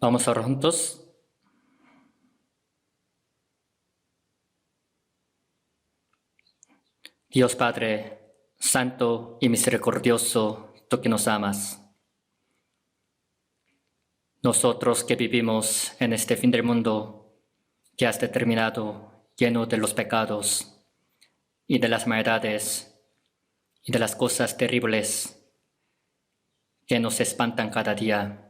Vamos a orar juntos. Dios Padre, Santo y Misericordioso, tú que nos amas. Nosotros que vivimos en este fin del mundo que has determinado, lleno de los pecados y de las maldades y de las cosas terribles que nos espantan cada día.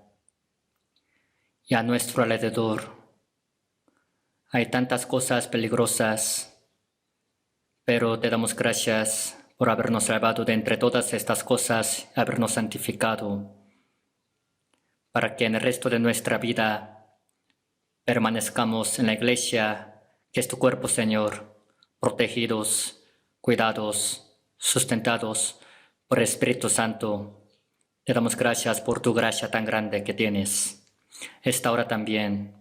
Y a nuestro alrededor hay tantas cosas peligrosas, pero te damos gracias por habernos salvado de entre todas estas cosas, habernos santificado, para que en el resto de nuestra vida permanezcamos en la iglesia, que es tu cuerpo, Señor, protegidos, cuidados, sustentados por el Espíritu Santo. Te damos gracias por tu gracia tan grande que tienes. Esta hora también,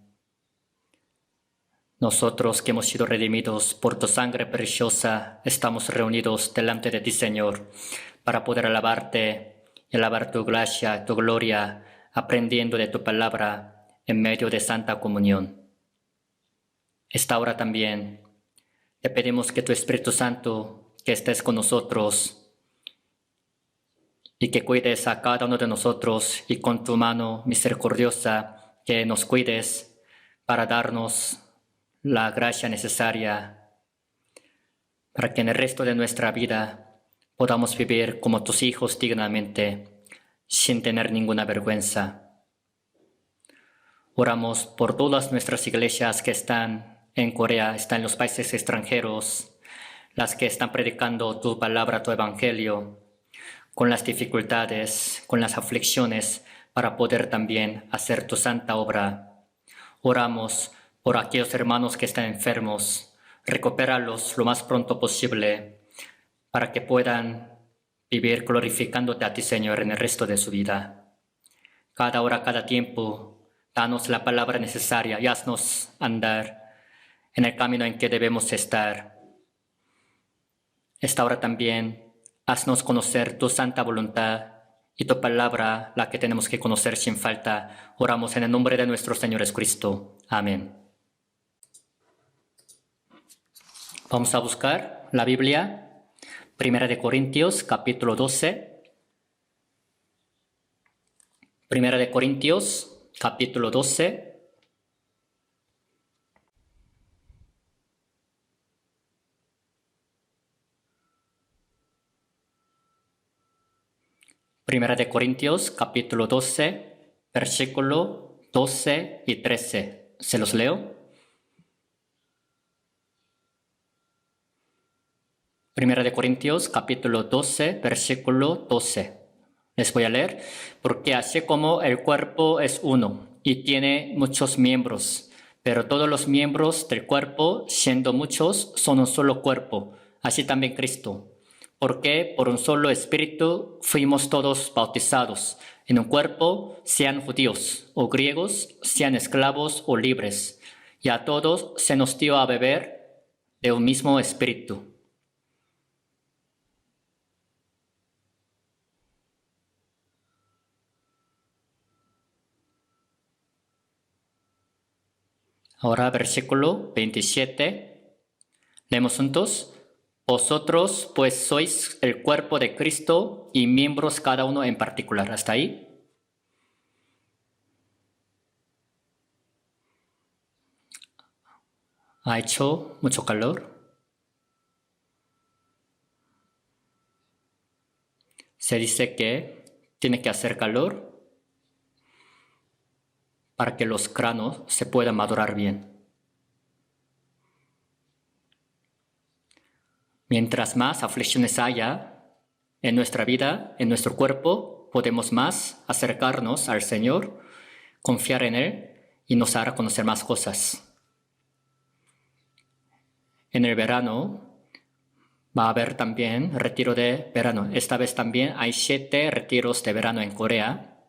nosotros que hemos sido redimidos por tu sangre preciosa, estamos reunidos delante de ti, Señor, para poder alabarte y alabar tu gracia, tu gloria, aprendiendo de tu palabra en medio de santa comunión. Esta hora también te pedimos que tu Espíritu Santo, que estés con nosotros y que cuides a cada uno de nosotros y con tu mano misericordiosa que nos cuides para darnos la gracia necesaria para que en el resto de nuestra vida podamos vivir como tus hijos dignamente, sin tener ninguna vergüenza. Oramos por todas nuestras iglesias que están en Corea, están en los países extranjeros, las que están predicando tu palabra, tu evangelio, con las dificultades, con las aflicciones, para poder también hacer tu santa obra. Oramos por aquellos hermanos que están enfermos, recupéralos lo más pronto posible, para que puedan vivir glorificándote a ti, Señor, en el resto de su vida. Cada hora, cada tiempo, danos la palabra necesaria y haznos andar en el camino en que debemos estar. Esta hora también, haznos conocer tu santa voluntad y tu palabra, la que tenemos que conocer sin falta. Oramos en el nombre de nuestro Señor Jesucristo. Amén. Vamos a buscar la Biblia, 1 Corintios, capítulo 12. 1 Corintios, capítulo 12. Primera de Corintios, capítulo 12, versículo 12 y 13. ¿Se los leo? Primera de Corintios, capítulo 12, versículo 12. Les voy a leer. Porque así como el cuerpo es uno y tiene muchos miembros, pero todos los miembros del cuerpo, siendo muchos, son un solo cuerpo, así también Cristo. Porque por un solo espíritu fuimos todos bautizados en un cuerpo, sean judíos o griegos, sean esclavos o libres, y a todos se nos dio a beber de un mismo espíritu. Ahora versículo 27, leemos juntos. Vosotros pues sois el cuerpo de Cristo y miembros cada uno en particular. ¿Hasta ahí? ¿Ha hecho mucho calor? Se dice que tiene que hacer calor para que los granos se puedan madurar bien. Mientras más aflicciones haya en nuestra vida, en nuestro cuerpo, podemos más acercarnos al Señor, confiar en Él y nos hará conocer más cosas. En el verano va a haber también retiro de verano. Esta vez también hay 7 retiros de verano en Corea.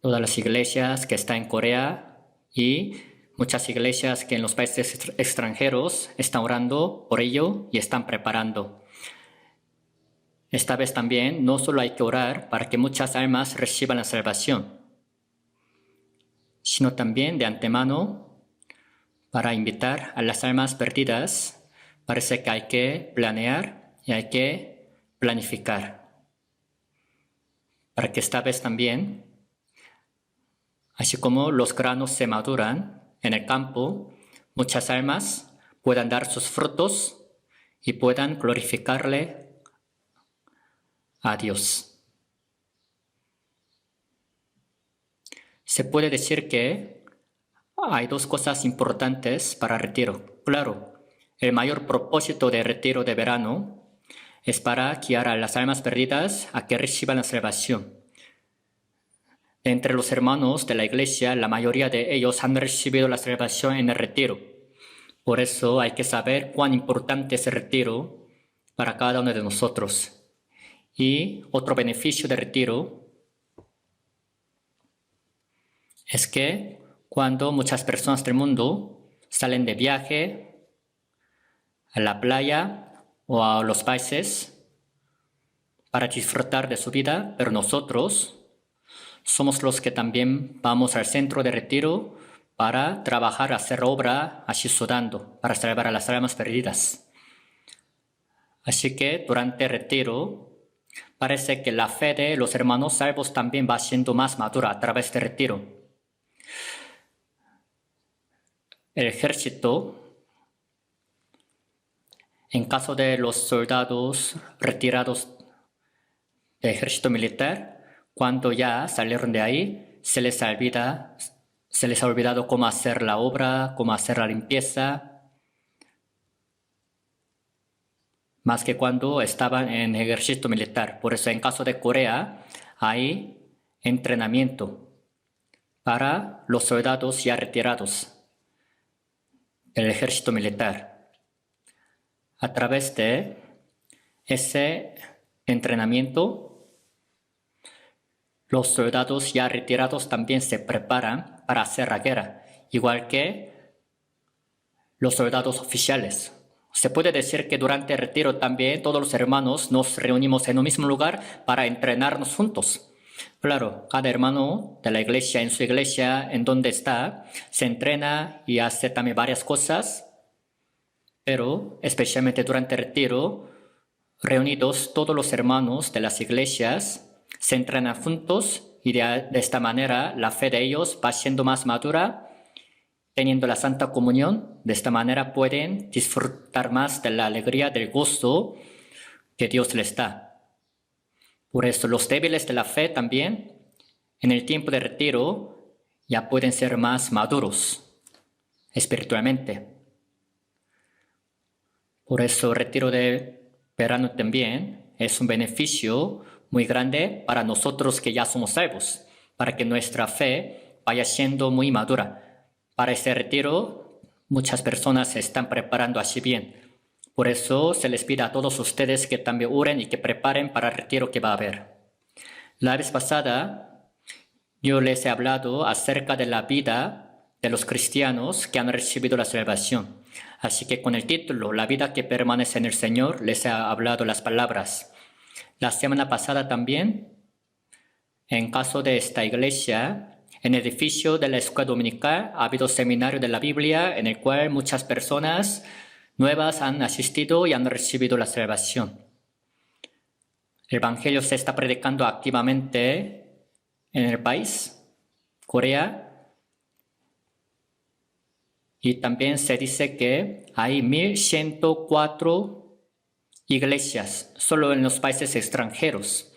Todas las iglesias que están en Corea y muchas iglesias que en los países extranjeros están orando por ello y están preparando. Esta vez también no solo hay que orar para que muchas almas reciban la salvación, sino también de antemano para invitar a las almas perdidas. Parece que hay que planear y hay que planificar para que esta vez también, así como los granos se maduran en el campo, muchas almas puedan dar sus frutos y puedan glorificarle a Dios. Se puede decir que hay dos cosas importantes para retiro. Claro, el mayor propósito del retiro de verano es para guiar a las almas perdidas a que reciban la salvación. Entre los hermanos de la iglesia, la mayoría de ellos han recibido la salvación en el retiro. Por eso hay que saber cuán importante es el retiro para cada uno de nosotros. Y otro beneficio del retiro es que cuando muchas personas del mundo salen de viaje a la playa o a los países para disfrutar de su vida, pero nosotros somos los que también vamos al centro de retiro para trabajar, hacer obra, así sudando, para salvar a las almas perdidas. Así que durante el retiro, parece que la fe de los hermanos salvos también va siendo más madura a través del retiro. El ejército, en caso de los soldados retirados del ejército militar, cuando ya salieron de ahí, se les ha olvidado cómo hacer la obra, cómo hacer la limpieza, más que cuando estaban en el ejército militar. Por eso en caso de Corea hay entrenamiento para los soldados ya retirados del ejército militar. A través de ese entrenamiento, los soldados ya retirados también se preparan para hacer la guerra, igual que los soldados oficiales. Se puede decir que durante el retiro también todos los hermanos nos reunimos en un mismo lugar para entrenarnos juntos. Claro, cada hermano de la iglesia, en su iglesia, en donde está, se entrena y hace también varias cosas, pero especialmente durante el retiro, reunidos todos los hermanos de las iglesias, se entrenan juntos y de esta manera la fe de ellos va siendo más madura, teniendo la Santa Comunión. De esta manera pueden disfrutar más de la alegría, del gozo que Dios les da. Por eso los débiles de la fe también, en el tiempo de retiro, ya pueden ser más maduros espiritualmente. Por eso el retiro de verano también es un beneficio muy grande para nosotros que ya somos salvos, para que nuestra fe vaya siendo muy madura. Para ese retiro, muchas personas se están preparando así bien. Por eso se les pide a todos ustedes que también oren y que preparen para el retiro que va a haber. La vez pasada, yo les he hablado acerca de la vida de los cristianos que han recibido la salvación. Así que con el título, La vida que permanece en el Señor, les he hablado las palabras. La semana pasada también, en caso de esta iglesia, en el edificio de la escuela dominical ha habido seminario de la Biblia en el cual muchas personas nuevas han asistido y han recibido la salvación. El Evangelio se está predicando activamente en el país, Corea, y también se dice que hay 1,104 iglesias solo en los países extranjeros,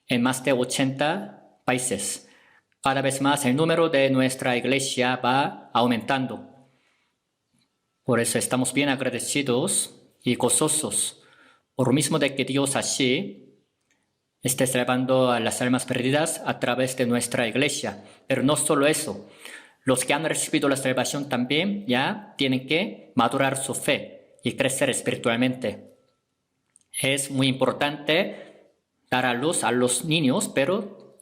en más de 80 países. Cada vez más el número de nuestra iglesia va aumentando. Por eso estamos bien agradecidos y gozosos por lo mismo de que Dios así esté salvando a las almas perdidas a través de nuestra iglesia. Pero no solo eso, los que han recibido la salvación también ya tienen que madurar su fe y crecer espiritualmente. Es muy importante dar a luz a los niños, pero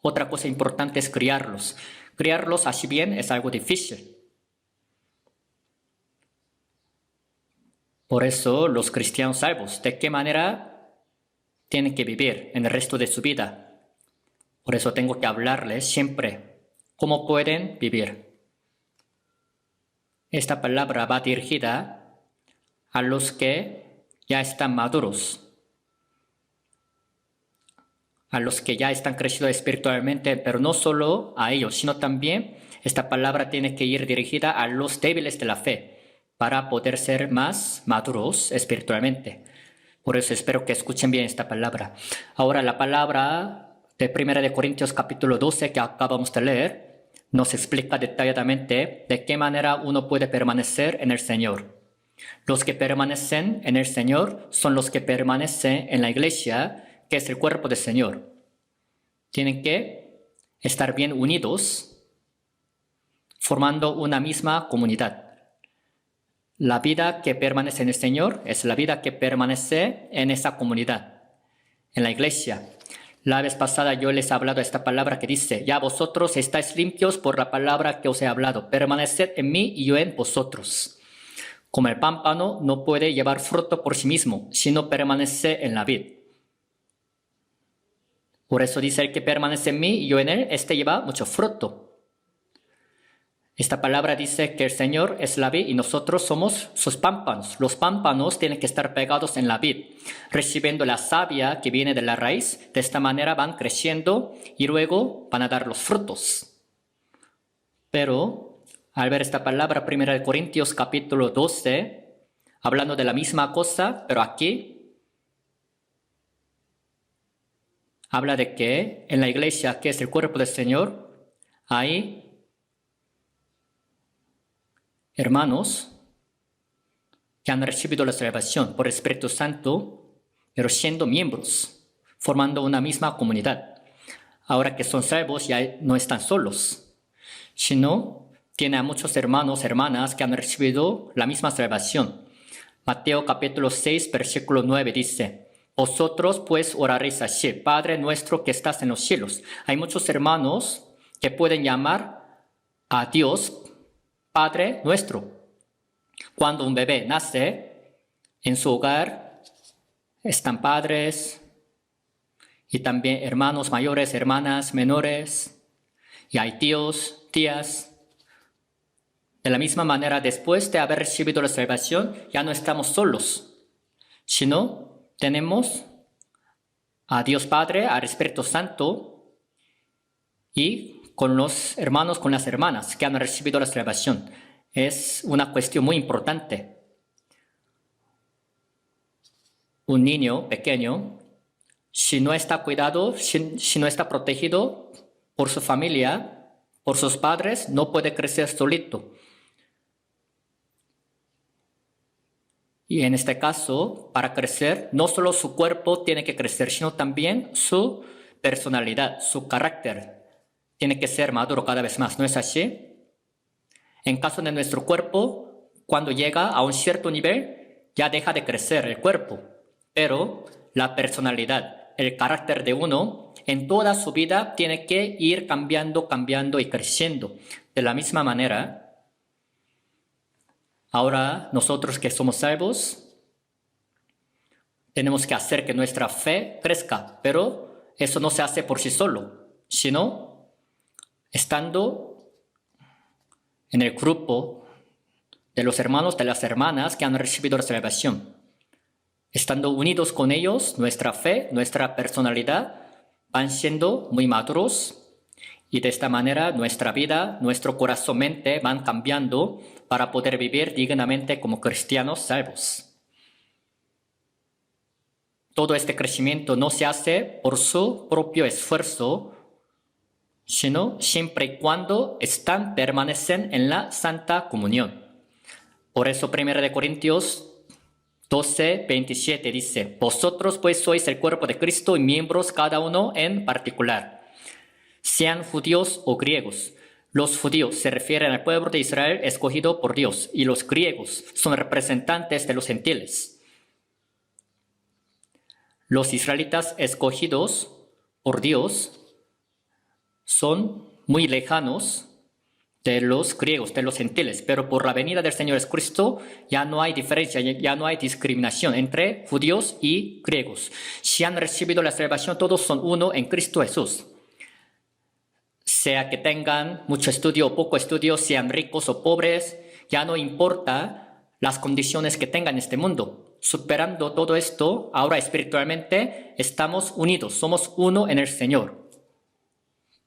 otra cosa importante es criarlos. Criarlos así bien es algo difícil. Por eso los cristianos salvos, ¿de qué manera tienen que vivir en el resto de su vida? Por eso tengo que hablarles siempre ¿Cómo pueden vivir? Esta palabra va dirigida a los que ya están maduros, a los que ya están crecidos espiritualmente, pero no solo a ellos, sino también esta palabra tiene que ir dirigida a los débiles de la fe para poder ser más maduros espiritualmente. Por eso espero que escuchen bien esta palabra. Ahora la palabra de 1 Corintios capítulo 12 que acabamos de leer nos explica detalladamente de qué manera uno puede permanecer en el Señor. Los que permanecen en el Señor son los que permanecen en la iglesia, que es el cuerpo del Señor. Tienen que estar bien unidos, formando una misma comunidad. La vida que permanece en el Señor es la vida que permanece en esa comunidad, en la iglesia. La vez pasada yo les he hablado esta palabra que dice, ya vosotros estáis limpios por la palabra que os he hablado. Permaneced en mí y yo en vosotros. Como el pámpano no puede llevar fruto por sí mismo, sino permanece en la vid. Por eso dice el que permanece en mí y yo en él, este lleva mucho fruto. Esta palabra dice que el Señor es la vid y nosotros somos sus pámpanos. Los pámpanos tienen que estar pegados en la vid, recibiendo la savia que viene de la raíz. De esta manera van creciendo y luego van a dar los frutos. Pero al ver esta palabra, 1 Corintios capítulo 12, hablando de la misma cosa, pero aquí habla de que en la iglesia, que es el cuerpo del Señor, hay hermanos que han recibido la salvación por el Espíritu Santo, pero siendo miembros, formando una misma comunidad. Ahora que son salvos ya no están solos, sino tiene a muchos hermanos, hermanas que han recibido la misma salvación. Mateo capítulo 6, versículo 9 dice, vosotros pues oraréis así, Padre nuestro que estás en los cielos. Hay muchos hermanos que pueden llamar a Dios Padre nuestro. Cuando un bebé nace, en su hogar están padres y también hermanos mayores, hermanas menores, y hay tíos, tías. De la misma manera, después de haber recibido la salvación, ya no estamos solos, sino tenemos a Dios Padre, al Espíritu Santo, y con los hermanos, con las hermanas que han recibido la salvación. Es una cuestión muy importante. Un niño pequeño, si no está cuidado, si no está protegido por su familia, por sus padres, no puede crecer solito. Y en este caso, para crecer, no solo su cuerpo tiene que crecer, sino también su personalidad, su carácter. Tiene que ser maduro cada vez más, ¿no es así? En caso de nuestro cuerpo, cuando llega a un cierto nivel, ya deja de crecer el cuerpo. Pero la personalidad, el carácter de uno, en toda su vida tiene que ir cambiando y creciendo. De la misma manera, ahora nosotros que somos salvos, tenemos que hacer que nuestra fe crezca, pero eso no se hace por sí solo, sino estando en el grupo de los hermanos, de las hermanas que han recibido la salvación. Estando unidos con ellos, nuestra fe, nuestra personalidad van siendo muy maduros y de esta manera nuestra vida, nuestro corazón, mente van cambiando para poder vivir dignamente como cristianos salvos. Todo este crecimiento no se hace por su propio esfuerzo, sino siempre y cuando permanecen en la Santa Comunión. Por eso 1 Corintios 12, 27 dice, vosotros pues sois el cuerpo de Cristo y miembros cada uno en particular, sean judíos o griegos. Los judíos se refieren al pueblo de Israel escogido por Dios y los griegos son representantes de los gentiles. Los israelitas escogidos por Dios son muy lejanos de los griegos, de los gentiles, pero por la venida del Señor Jesucristo ya no hay diferencia, ya no hay discriminación entre judíos y griegos. Si han recibido la salvación, todos son uno en Cristo Jesús. sea que tengan mucho estudio o poco estudio, sean ricos o pobres, ya no importa las condiciones que tengan en este mundo. Superando todo esto, ahora espiritualmente estamos unidos, somos uno en el Señor,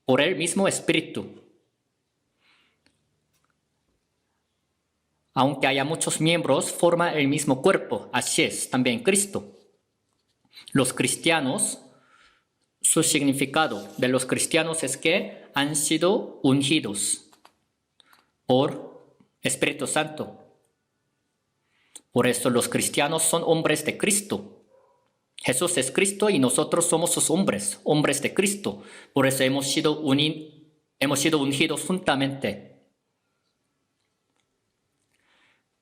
por el mismo Espíritu. Aunque haya muchos miembros, forma el mismo cuerpo. Así es, también Cristo. Los cristianos, su significado de los cristianos es que han sido ungidos por Espíritu Santo. Por eso los cristianos son hombres de Cristo. Jesús es Cristo y nosotros somos sus hombres, hombres de Cristo. Por eso hemos sido ungidos juntamente.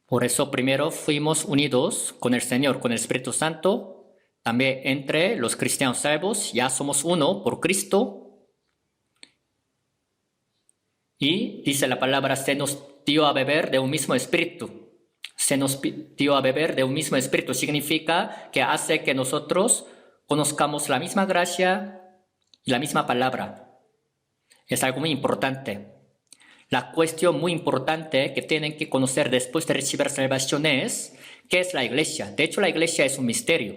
Por eso primero fuimos unidos con el Señor, con el Espíritu Santo. También entre los cristianos salvos ya somos uno por Cristo. Y dice la palabra, se nos dio a beber de un mismo espíritu. Se nos dio a beber de un mismo espíritu. Significa que hace que nosotros conozcamos la misma gracia y la misma palabra. Es algo muy importante. La cuestión muy importante que tienen que conocer después de recibir salvación es ¿qué es la iglesia? De hecho, la iglesia es un misterio.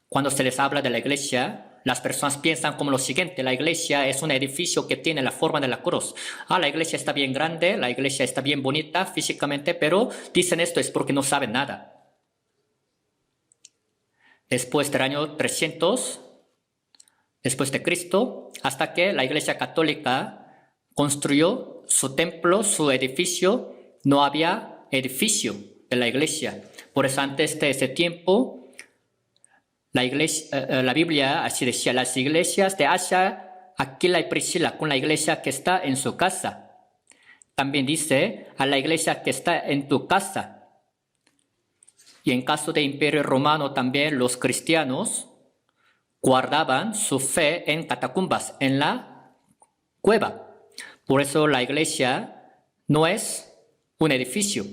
Cuando se les habla de la iglesia, las personas piensan como lo siguiente: la iglesia es un edificio que tiene la forma de la cruz. La iglesia está bien grande, la iglesia está bien bonita físicamente, pero dicen esto es porque no saben nada. Después del año 300, después de Cristo, hasta que la iglesia católica construyó su templo, su edificio, no había edificio de la iglesia. Por eso antes de ese tiempo, la Biblia así decía: las iglesias de Asia, Aquila y Priscila, con la iglesia que está en su casa. También dice a la iglesia que está en tu casa. Y en caso de Imperio Romano también los cristianos guardaban su fe en catacumbas, en la cueva. Por eso la iglesia no es un edificio.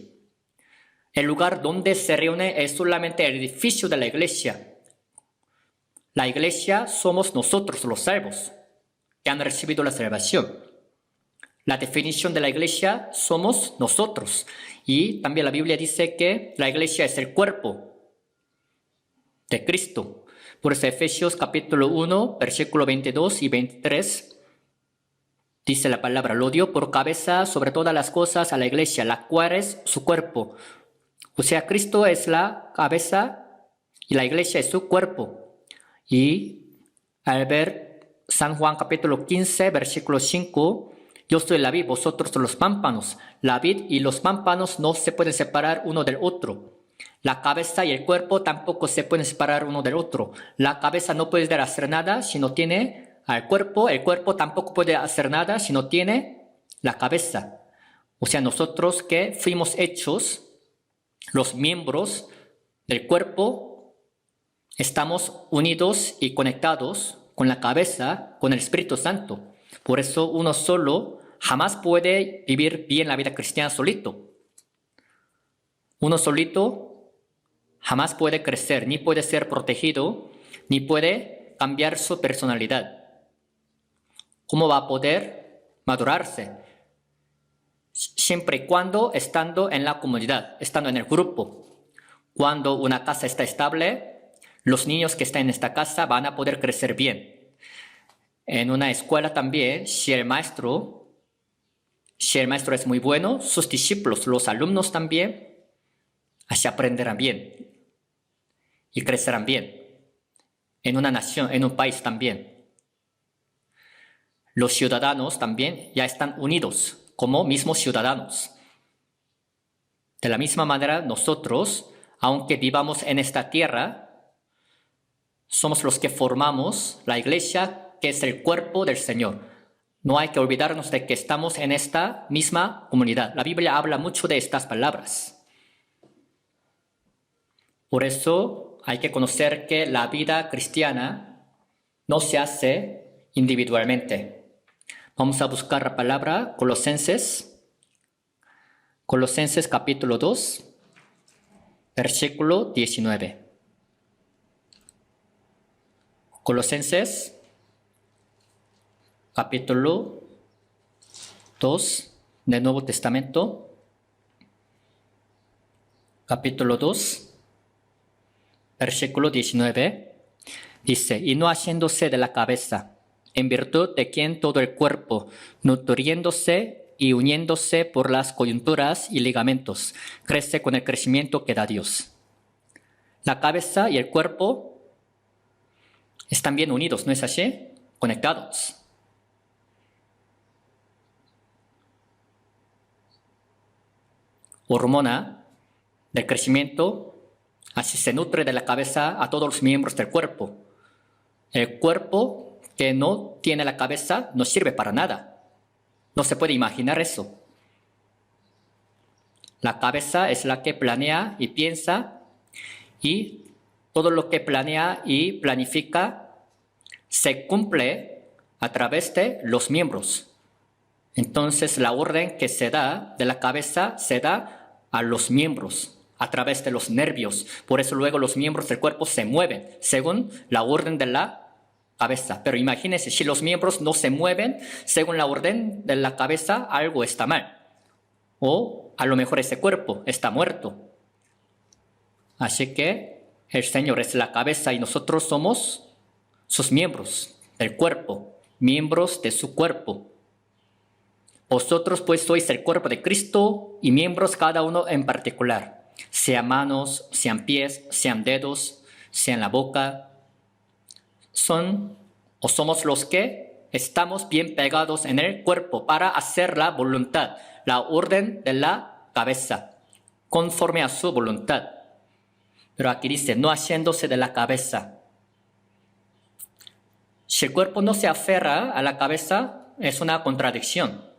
El lugar donde se reúne es solamente el edificio de la iglesia. La iglesia somos nosotros los salvos, que han recibido la salvación. La definición de la iglesia somos nosotros. Y también la Biblia dice que la iglesia es el cuerpo de Cristo. Por eso Efesios capítulo 1, versículo 22 y 23, dice la palabra: lo dio por cabeza sobre todas las cosas a la iglesia, la cual es su cuerpo. O sea, Cristo es la cabeza y la iglesia es su cuerpo. Y al ver San Juan capítulo 15, versículo 5, yo soy la vid, vosotros los pámpanos. La vid y los pámpanos no se pueden separar uno del otro. La cabeza y el cuerpo tampoco se pueden separar uno del otro. La cabeza no puede hacer nada si no tiene al cuerpo. El cuerpo tampoco puede hacer nada si no tiene la cabeza. O sea, nosotros que fuimos hechos, los miembros del cuerpo, estamos unidos y conectados con la cabeza, con el Espíritu Santo. Por eso uno solo jamás puede vivir bien la vida cristiana solito. Uno solito jamás puede crecer, ni puede ser protegido, ni puede cambiar su personalidad. ¿Cómo va a poder madurarse? Siempre y cuando estando en la comunidad, estando en el grupo. Cuando una casa está estable, los niños que están en esta casa van a poder crecer bien. En una escuela también, si el maestro es muy bueno, sus discípulos, los alumnos también, así aprenderán bien y crecerán bien. En una nación, en un país también. Los ciudadanos también ya están unidos como mismos ciudadanos. De la misma manera, nosotros, aunque vivamos en esta tierra, somos los que formamos la iglesia, que es el cuerpo del Señor. No hay que olvidarnos de que estamos en esta misma comunidad. La Biblia habla mucho de estas palabras. Por eso hay que conocer que la vida cristiana no se hace individualmente. Vamos a buscar la palabra Colosenses. Colosenses capítulo 2, versículo 19. Colosenses capítulo 2 del Nuevo Testamento, capítulo 2, versículo 19, dice, y no haciéndose de la cabeza, en virtud de quien todo el cuerpo, nutriéndose y uniéndose por las coyunturas y ligamentos, crece con el crecimiento que da Dios. La cabeza y el cuerpo están bien unidos, ¿no es así? Conectados. Hormona del crecimiento, así se nutre de la cabeza a todos los miembros del cuerpo. El cuerpo que no tiene la cabeza no sirve para nada. No se puede imaginar eso. La cabeza es la que planea y piensa, y todo lo que planea y planifica se cumple a través de los miembros. Entonces la orden que se da de la cabeza se da a los miembros a través de los nervios. Por eso luego los miembros del cuerpo se mueven según la orden de la cabeza. Pero imagínense, si los miembros no se mueven según la orden de la cabeza, algo está mal. O a lo mejor ese cuerpo está muerto. Así que el Señor es la cabeza y nosotros somos sus miembros del cuerpo, miembros de su cuerpo. Vosotros pues sois el cuerpo de Cristo y miembros cada uno en particular, sean manos, sean pies, sean dedos, sean la boca. Somos los que estamos bien pegados en el cuerpo para hacer la voluntad, la orden de la cabeza, conforme a su voluntad. Pero aquí dice, no haciéndose de la cabeza. Si el cuerpo no se aferra a la cabeza, es una contradicción.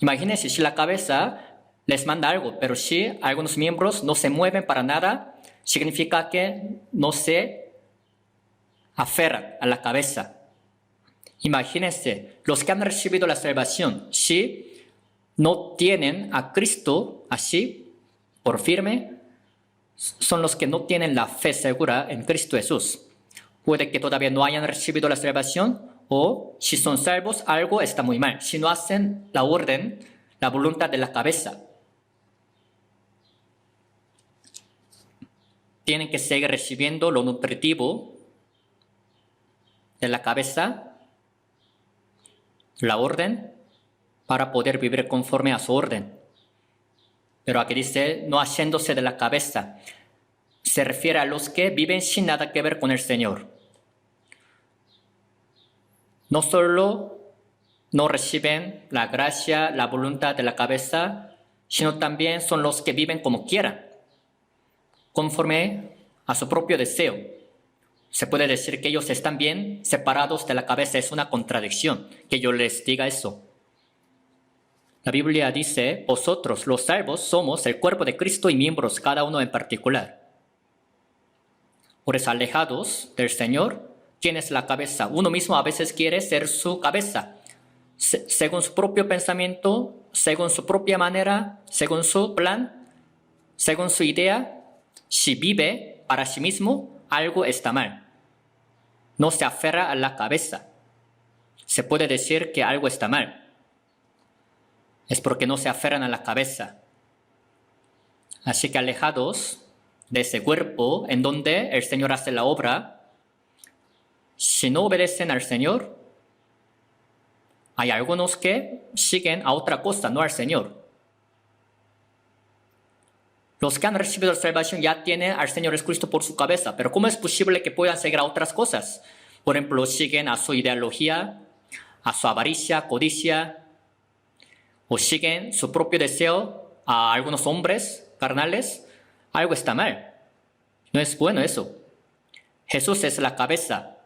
Imagínense si la cabeza les manda algo, pero si algunos miembros no se mueven para nada, significa que no se aferran a la cabeza. Imagínense, los que han recibido la salvación, si no tienen a Cristo así, por firme, son los que no tienen la fe segura en Cristo Jesús. Puede que todavía no hayan recibido la salvación, o si son salvos, algo está muy mal. Si no hacen la orden, la voluntad de la cabeza, tienen que seguir recibiendo lo nutritivo de la cabeza, la orden, para poder vivir conforme a su orden. Pero aquí dice, no haciéndose de la cabeza, se refiere a los que viven sin nada que ver con el Señor. No solo no reciben la gracia, la voluntad de la cabeza, sino también son los que viven como quieran, conforme a su propio deseo. Se puede decir que ellos están bien separados de la cabeza. Es una contradicción que yo les diga eso. La Biblia dice, vosotros los salvos somos el cuerpo de Cristo y miembros cada uno en particular. Por eso alejados del Señor, ¿quién es la cabeza? Uno mismo a veces quiere ser su cabeza, según su propio pensamiento, según su propia manera, según su plan, según su idea. Si vive para sí mismo, algo está mal. No se aferra a la cabeza. Se puede decir que algo está mal. Es porque no se aferran a la cabeza. Así que alejados de ese cuerpo en donde el Señor hace la obra, si no obedecen al Señor, hay algunos que siguen a otra cosa, no al Señor. Los que han recibido la salvación ya tienen al Señor Jesucristo por su cabeza, pero ¿cómo es posible que puedan seguir a otras cosas? Por ejemplo, siguen a su ideología, a su avaricia, codicia, o siguen su propio deseo a algunos hombres carnales. Algo está mal. No es bueno eso. Jesús es la cabeza.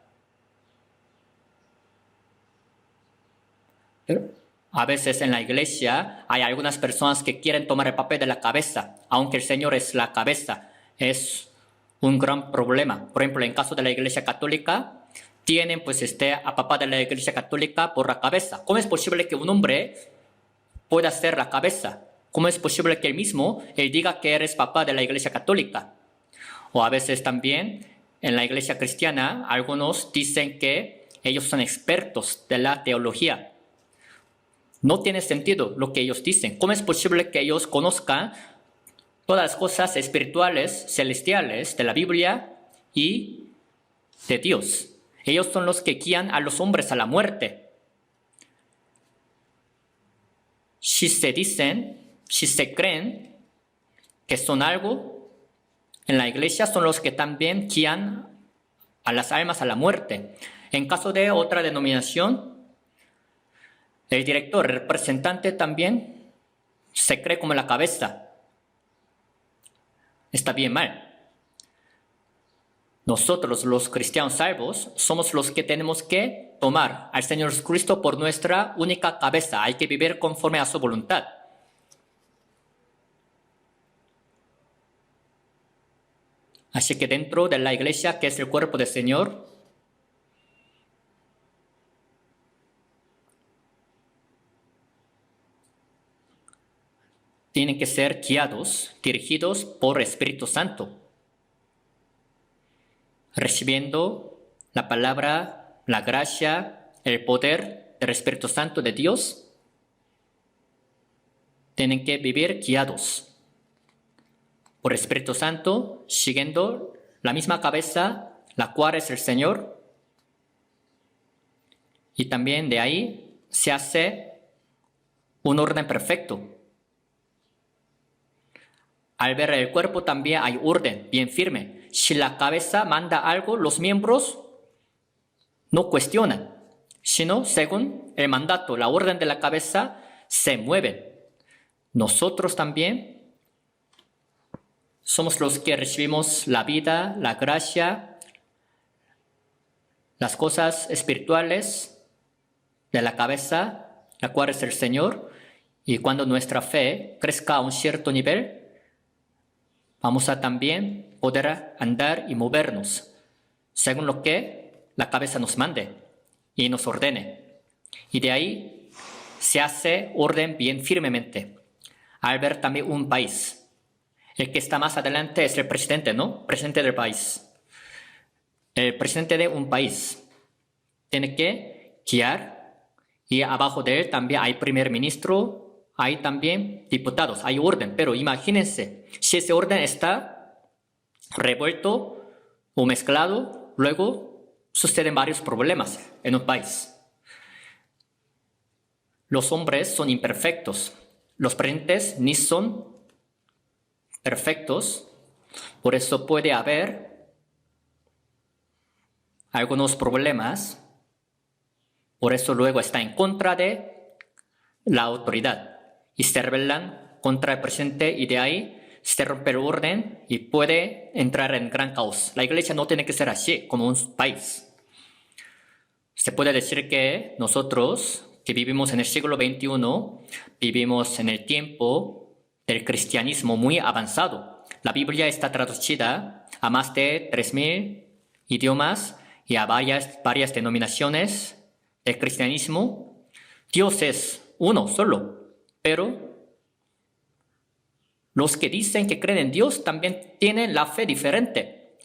Pero a veces en la iglesia hay algunas personas que quieren tomar el papel de la cabeza, aunque el Señor es la cabeza. Es un gran problema. Por ejemplo, en caso de la iglesia católica, tienen pues a papá de la iglesia católica por la cabeza. ¿Cómo es posible que un hombre pueda ser la cabeza? ¿Cómo es posible que él diga que eres papá de la iglesia católica? O a veces también en la iglesia cristiana, algunos dicen que ellos son expertos de la teología. No tiene sentido lo que ellos dicen. ¿Cómo es posible que ellos conozcan todas las cosas espirituales, celestiales de la Biblia y de Dios? Ellos son los que guían a los hombres a la muerte. Si se creen que son algo en la iglesia, son los que también guían a las almas a la muerte. En caso de otra denominación, el director, el representante también se cree como la cabeza. Está bien mal. Nosotros, los cristianos salvos, somos los que tenemos que tomar al Señor Jesucristo por nuestra única cabeza. Hay que vivir conforme a su voluntad. Así que dentro de la iglesia, que es el cuerpo del Señor, tienen que ser guiados, dirigidos por Espíritu Santo, recibiendo la palabra, la gracia, el poder del Espíritu Santo de Dios. Tienen que vivir guiados por Espíritu Santo, siguiendo la misma cabeza, la cual es el Señor. Y también de ahí se hace un orden perfecto. Al ver el cuerpo también hay orden bien firme. Si la cabeza manda algo, los miembros no cuestionan, sino según el mandato, la orden de la cabeza, se mueven. Nosotros también somos los que recibimos la vida, la gracia, las cosas espirituales de la cabeza, la cual es el Señor. Y cuando nuestra fe crezca a un cierto nivel, vamos a también poder andar y movernos según lo que la cabeza nos mande y nos ordene. Y de ahí se hace orden bien firmemente. Al ver también un país, el que está más adelante es el presidente, ¿no? Presidente del país. El presidente de un país tiene que guiar, y abajo de él también hay primer ministro, hay también diputados, hay orden. Pero imagínense, si ese orden está revuelto o mezclado, luego suceden varios problemas en un país. Los hombres son imperfectos, los presidentes ni son perfectos, por eso puede haber algunos problemas, por eso luego está en contra de la autoridad y se rebelan contra el presidente, y de ahí se rompe el orden y puede entrar en gran caos. La iglesia no tiene que ser así como un país. Se puede decir que nosotros, que vivimos en el siglo XXI, vivimos en el tiempo del cristianismo muy avanzado. La Biblia está traducida a más de 3,000 idiomas y a varias denominaciones del cristianismo. Dios es uno solo, pero los que dicen que creen en Dios también tienen la fe diferente.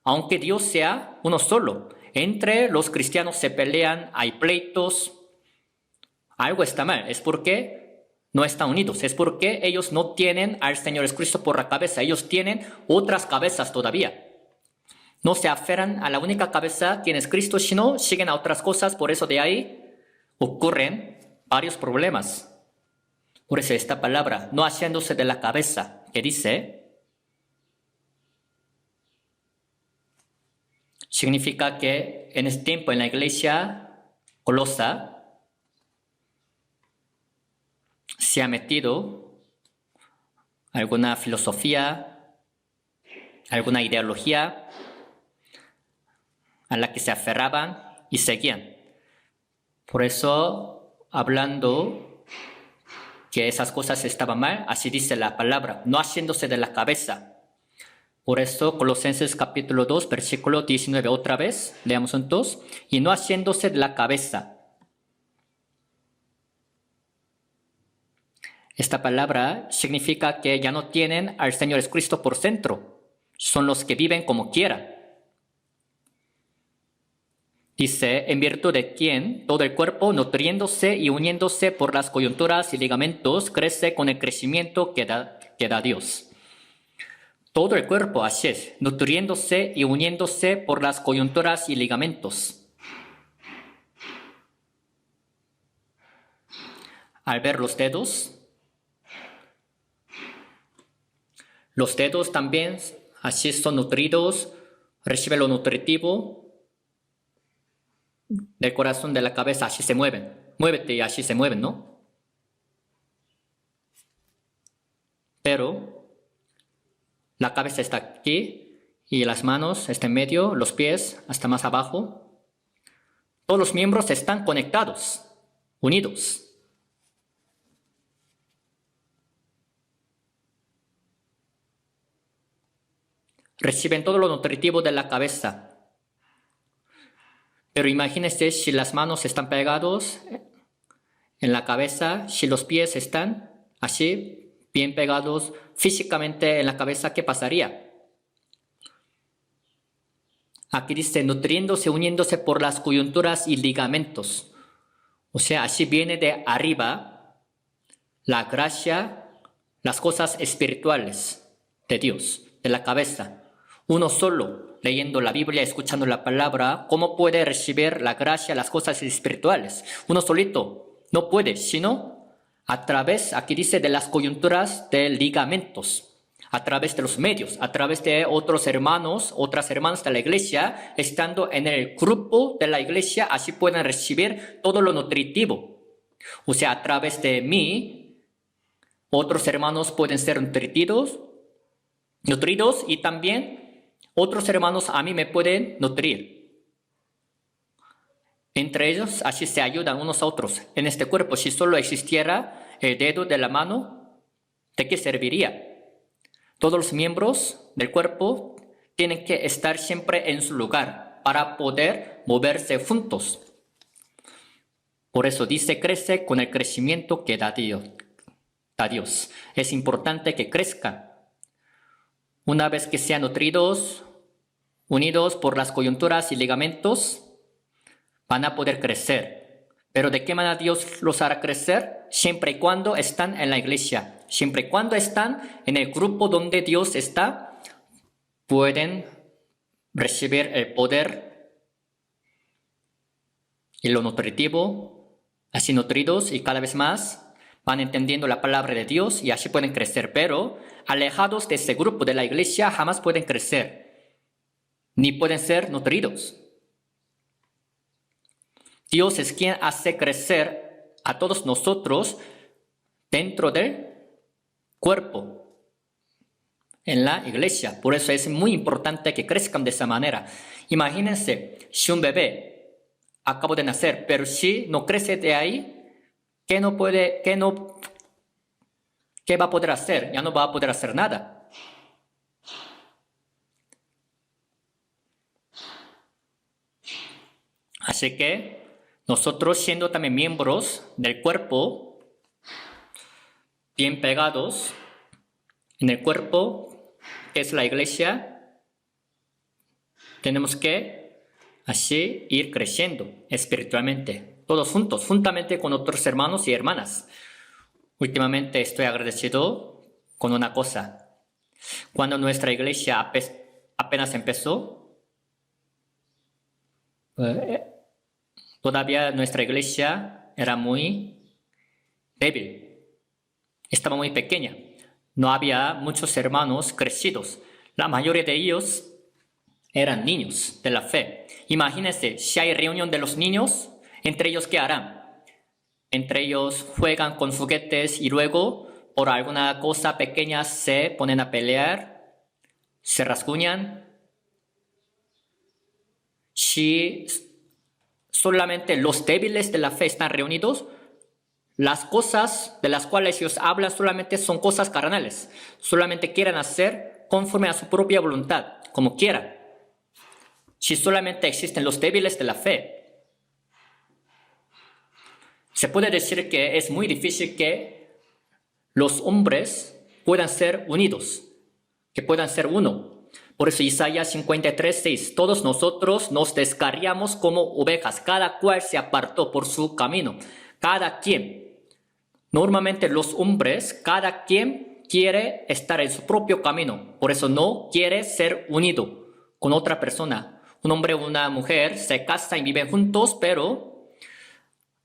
Aunque Dios sea uno solo, entre los cristianos se pelean, hay pleitos. Algo está mal, es porque no están unidos, es porque ellos no tienen al Señor Jesucristo por la cabeza, ellos tienen otras cabezas todavía. No se aferran a la única cabeza, quien es Cristo, sino siguen a otras cosas. Por eso de ahí ocurren varios problemas. Por eso esta palabra, no haciéndose de la cabeza, que dice, significa que en este tiempo en la iglesia colosa se ha metido alguna filosofía, alguna ideología a la que se aferraban y seguían. Por eso, hablando que esas cosas estaban mal, así dice la palabra, no haciéndose de la cabeza. Por eso, Colosenses capítulo 2, versículo 19, otra vez, leamos juntos, y no haciéndose de la cabeza. Esta palabra significa que ya no tienen al Señor Jesucristo por centro, son los que viven como quieran. Dice, en virtud de quien todo el cuerpo, nutriéndose y uniéndose por las coyunturas y ligamentos, crece con el crecimiento que da Dios. Todo el cuerpo, así es, nutriéndose y uniéndose por las coyunturas y ligamentos. Al ver los dedos también así son nutridos, reciben lo nutritivo del corazón, de la cabeza, así se mueven. Muévete y así se mueven, ¿no? Pero la cabeza está aquí y las manos están en medio, los pies hasta más abajo. Todos los miembros están conectados, unidos. Reciben todo lo nutritivo de la cabeza. Pero imagínense si las manos están pegados en la cabeza, si los pies están así, bien pegados físicamente en la cabeza, ¿qué pasaría? Aquí dice, nutriéndose, uniéndose por las coyunturas y ligamentos. O sea, así viene de arriba la gracia, las cosas espirituales de Dios, de la cabeza. Uno solo, leyendo la Biblia, escuchando la palabra, ¿cómo puede recibir la gracia, las cosas espirituales? Uno solito no puede, sino a través, aquí dice, de las coyunturas de ligamentos, a través de los medios, a través de otros hermanos, otras hermanas de la iglesia, estando en el grupo de la iglesia, así pueden recibir todo lo nutritivo. O sea, a través de mí, otros hermanos pueden ser nutridos y también otros hermanos a mí me pueden nutrir. Entre ellos, así se ayudan unos a otros. En este cuerpo, si solo existiera el dedo de la mano, ¿de qué serviría? Todos los miembros del cuerpo tienen que estar siempre en su lugar para poder moverse juntos. Por eso dice, crece con el crecimiento que da Dios. Es importante que crezcan. Una vez que sean nutridos, unidos por las coyunturas y ligamentos, van a poder crecer. Pero ¿de qué manera Dios los hará crecer? Siempre y cuando están en la iglesia. Siempre y cuando están en el grupo donde Dios está, pueden recibir el poder y lo nutritivo, así nutridos y cada vez más van entendiendo la palabra de Dios y así pueden crecer. Pero alejados de ese grupo de la iglesia jamás pueden crecer, ni pueden ser nutridos. Dios es quien hace crecer a todos nosotros dentro del cuerpo, en la iglesia. Por eso es muy importante que crezcan de esa manera. Imagínense, si un bebé acaba de nacer, pero si no crece de ahí, ¿qué va a poder hacer? Ya no va a poder hacer nada. Así que nosotros, siendo también miembros del cuerpo, bien pegados en el cuerpo, que es la iglesia, tenemos que así ir creciendo espiritualmente. Todos juntos, juntamente con otros hermanos y hermanas. Últimamente estoy agradecido con una cosa. Cuando nuestra iglesia apenas empezó, todavía nuestra iglesia era muy débil. Estaba muy pequeña. No había muchos hermanos crecidos. La mayoría de ellos eran niños de la fe. Imagínense, si hay reunión de los niños, entre ellos, ¿qué harán? Entre ellos juegan con juguetes y luego, por alguna cosa pequeña, se ponen a pelear, se rasguñan. Si solamente los débiles de la fe están reunidos, las cosas de las cuales ellos hablan solamente son cosas carnales. Solamente quieren hacer conforme a su propia voluntad, como quieran. Si solamente existen los débiles de la fe, se puede decir que es muy difícil que los hombres puedan ser unidos, que puedan ser uno. Por eso Isaías 53:6, todos nosotros nos descarriamos como ovejas, cada cual se apartó por su camino, cada quien. Normalmente los hombres, cada quien quiere estar en su propio camino, por eso no quiere ser unido con otra persona. Un hombre o una mujer se casan y viven juntos, pero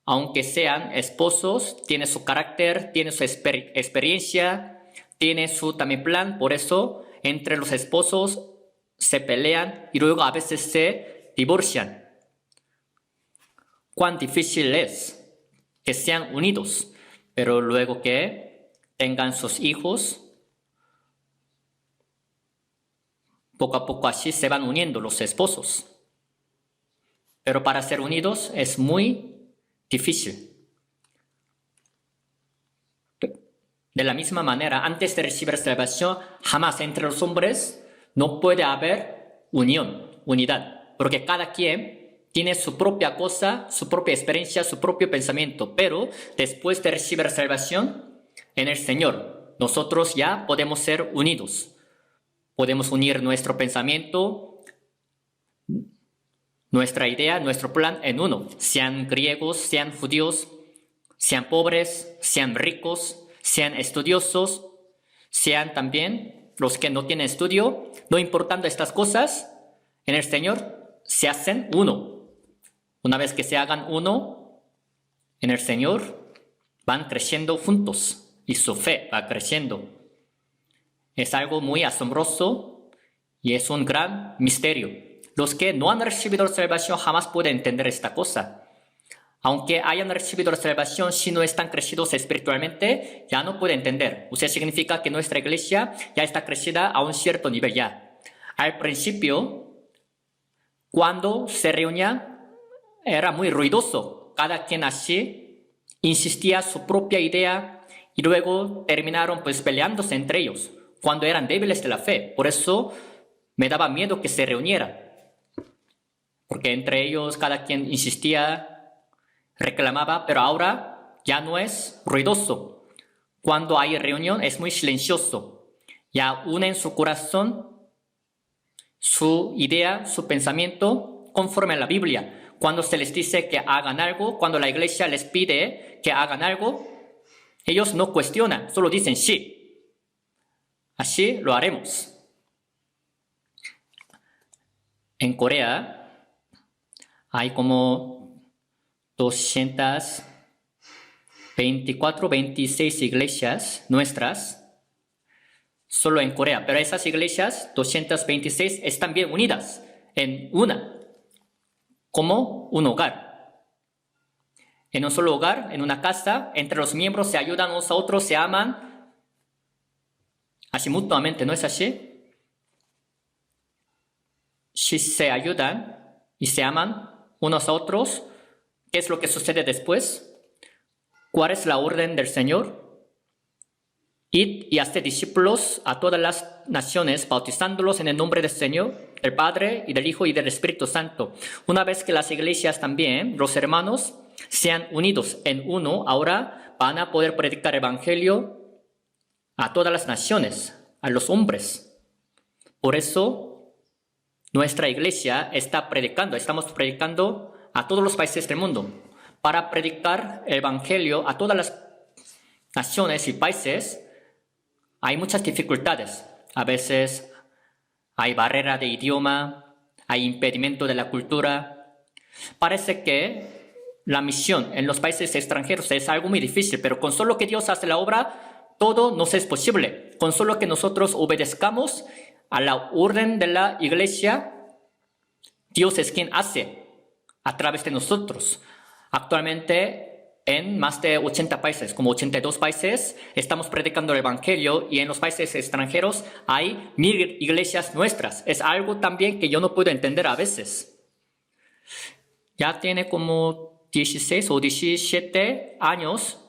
aunque sean esposos, tiene su carácter, tiene su experiencia, tiene su también plan, por eso entre los esposos se pelean y luego a veces se divorcian. Cuán difícil es que sean unidos, pero luego que tengan sus hijos, poco a poco así se van uniendo los esposos. Pero para ser unidos es muy difícil. De la misma manera, antes de recibir salvación, jamás entre los hombres no puede haber unidad, porque cada quien tiene su propia cosa, su propia experiencia, su propio pensamiento, pero después de recibir salvación en el Señor, nosotros ya podemos ser unidos. Podemos unir nuestro pensamiento, nuestra idea, nuestro plan en uno. Sean griegos, sean judíos, sean pobres, sean ricos, sean estudiosos, sean también los que no tienen estudio. No importando estas cosas, en el Señor se hacen uno. Una vez que se hagan uno, en el Señor van creciendo juntos y su fe va creciendo. Es algo muy asombroso y es un gran misterio. Los que no han recibido la salvación jamás pueden entender esta cosa. Aunque hayan recibido la salvación, si no están crecidos espiritualmente, ya no pueden entender. O sea, significa que nuestra iglesia ya está crecida a un cierto nivel ya. Al principio, cuando se reunían, era muy ruidoso. Cada quien así insistía su propia idea y luego terminaron pues peleándose entre ellos cuando eran débiles de la fe. Por eso me daba miedo que se reunieran. Porque entre ellos cada quien insistía, reclamaba, pero ahora ya no es ruidoso. Cuando hay reunión es muy silencioso. Ya unen su corazón, su idea, su pensamiento conforme a la Biblia. Cuando se les dice que hagan algo, cuando la iglesia les pide que hagan algo, ellos no cuestionan, solo dicen sí. Así lo haremos. En Corea hay como 224, 26 iglesias nuestras, solo en Corea. Pero esas iglesias, 226, están bien unidas en una, como un hogar. En un solo hogar, en una casa, entre los miembros se ayudan unos a otros, se aman, así mutuamente, ¿no es así? Si se ayudan y se aman unos a otros, ¿qué es lo que sucede después? ¿Cuál es la orden del Señor? Id y haced discípulos a todas las naciones, bautizándolos en el nombre del Señor, del Padre y del Hijo y del Espíritu Santo. Una vez que las iglesias también, los hermanos, sean unidos en uno, ahora van a poder predicar el Evangelio a todas las naciones, a los hombres. Por eso, nuestra iglesia estamos predicando a todos los países del mundo. Para predicar el Evangelio a todas las naciones y países, hay muchas dificultades. A veces hay barrera de idioma, hay impedimento de la cultura. Parece que la misión en los países extranjeros es algo muy difícil, pero con solo que Dios hace la obra, todo nos es posible. Con solo que nosotros obedezcamos a la orden de la iglesia, Dios es quien hace a través de nosotros. Actualmente, en más de 80 países, como 82 países, estamos predicando el Evangelio y en los países extranjeros hay 1000 iglesias nuestras. Es algo también que yo no puedo entender a veces. Ya tiene como 16 o 17 años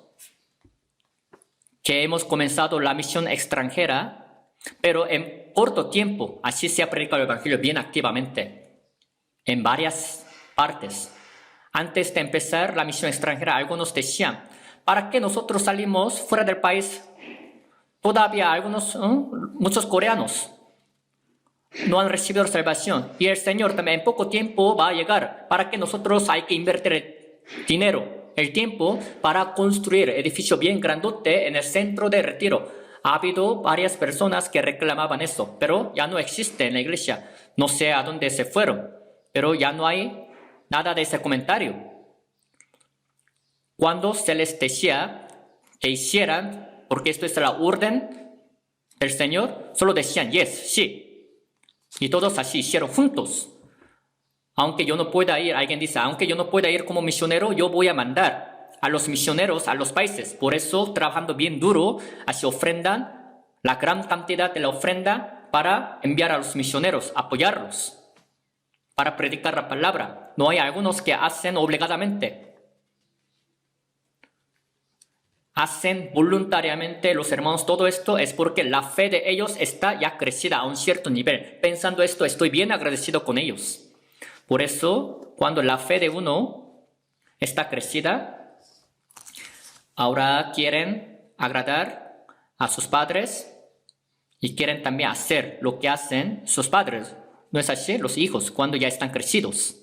que hemos comenzado la misión extranjera, pero en corto tiempo así se ha predicado el Evangelio bien activamente, en varias partes. Antes de empezar la misión extranjera, algunos decían, ¿para qué nosotros salimos fuera del país? Todavía muchos coreanos. no han recibido la salvación. Y el Señor también en poco tiempo va a llegar para que nosotros hay que invertir el dinero, el tiempo para construir edificio bien grandote en el centro de retiro. Ha habido varias personas que reclamaban eso, pero ya no existe en la iglesia. No sé a dónde se fueron, pero ya no hay nada de ese comentario. Cuando se les decía que hicieran, porque esto es la orden del Señor, solo decían yes, sí. Y todos así hicieron juntos. Aunque yo no pueda ir, alguien dice, aunque yo no pueda ir como misionero, yo voy a mandar a los misioneros a los países. Por eso, trabajando bien duro, así ofrendan la gran cantidad de la ofrenda para enviar a los misioneros, apoyarlos, para predicar la palabra. No hay algunos que hacen obligadamente. Hacen voluntariamente los hermanos todo esto es porque la fe de ellos está ya crecida a un cierto nivel. Pensando esto, estoy bien agradecido con ellos. Por eso, cuando la fe de uno está crecida, ahora quieren agradar a sus padres y quieren también hacer lo que hacen sus padres. ¿No es así? Los hijos, cuando ya están crecidos.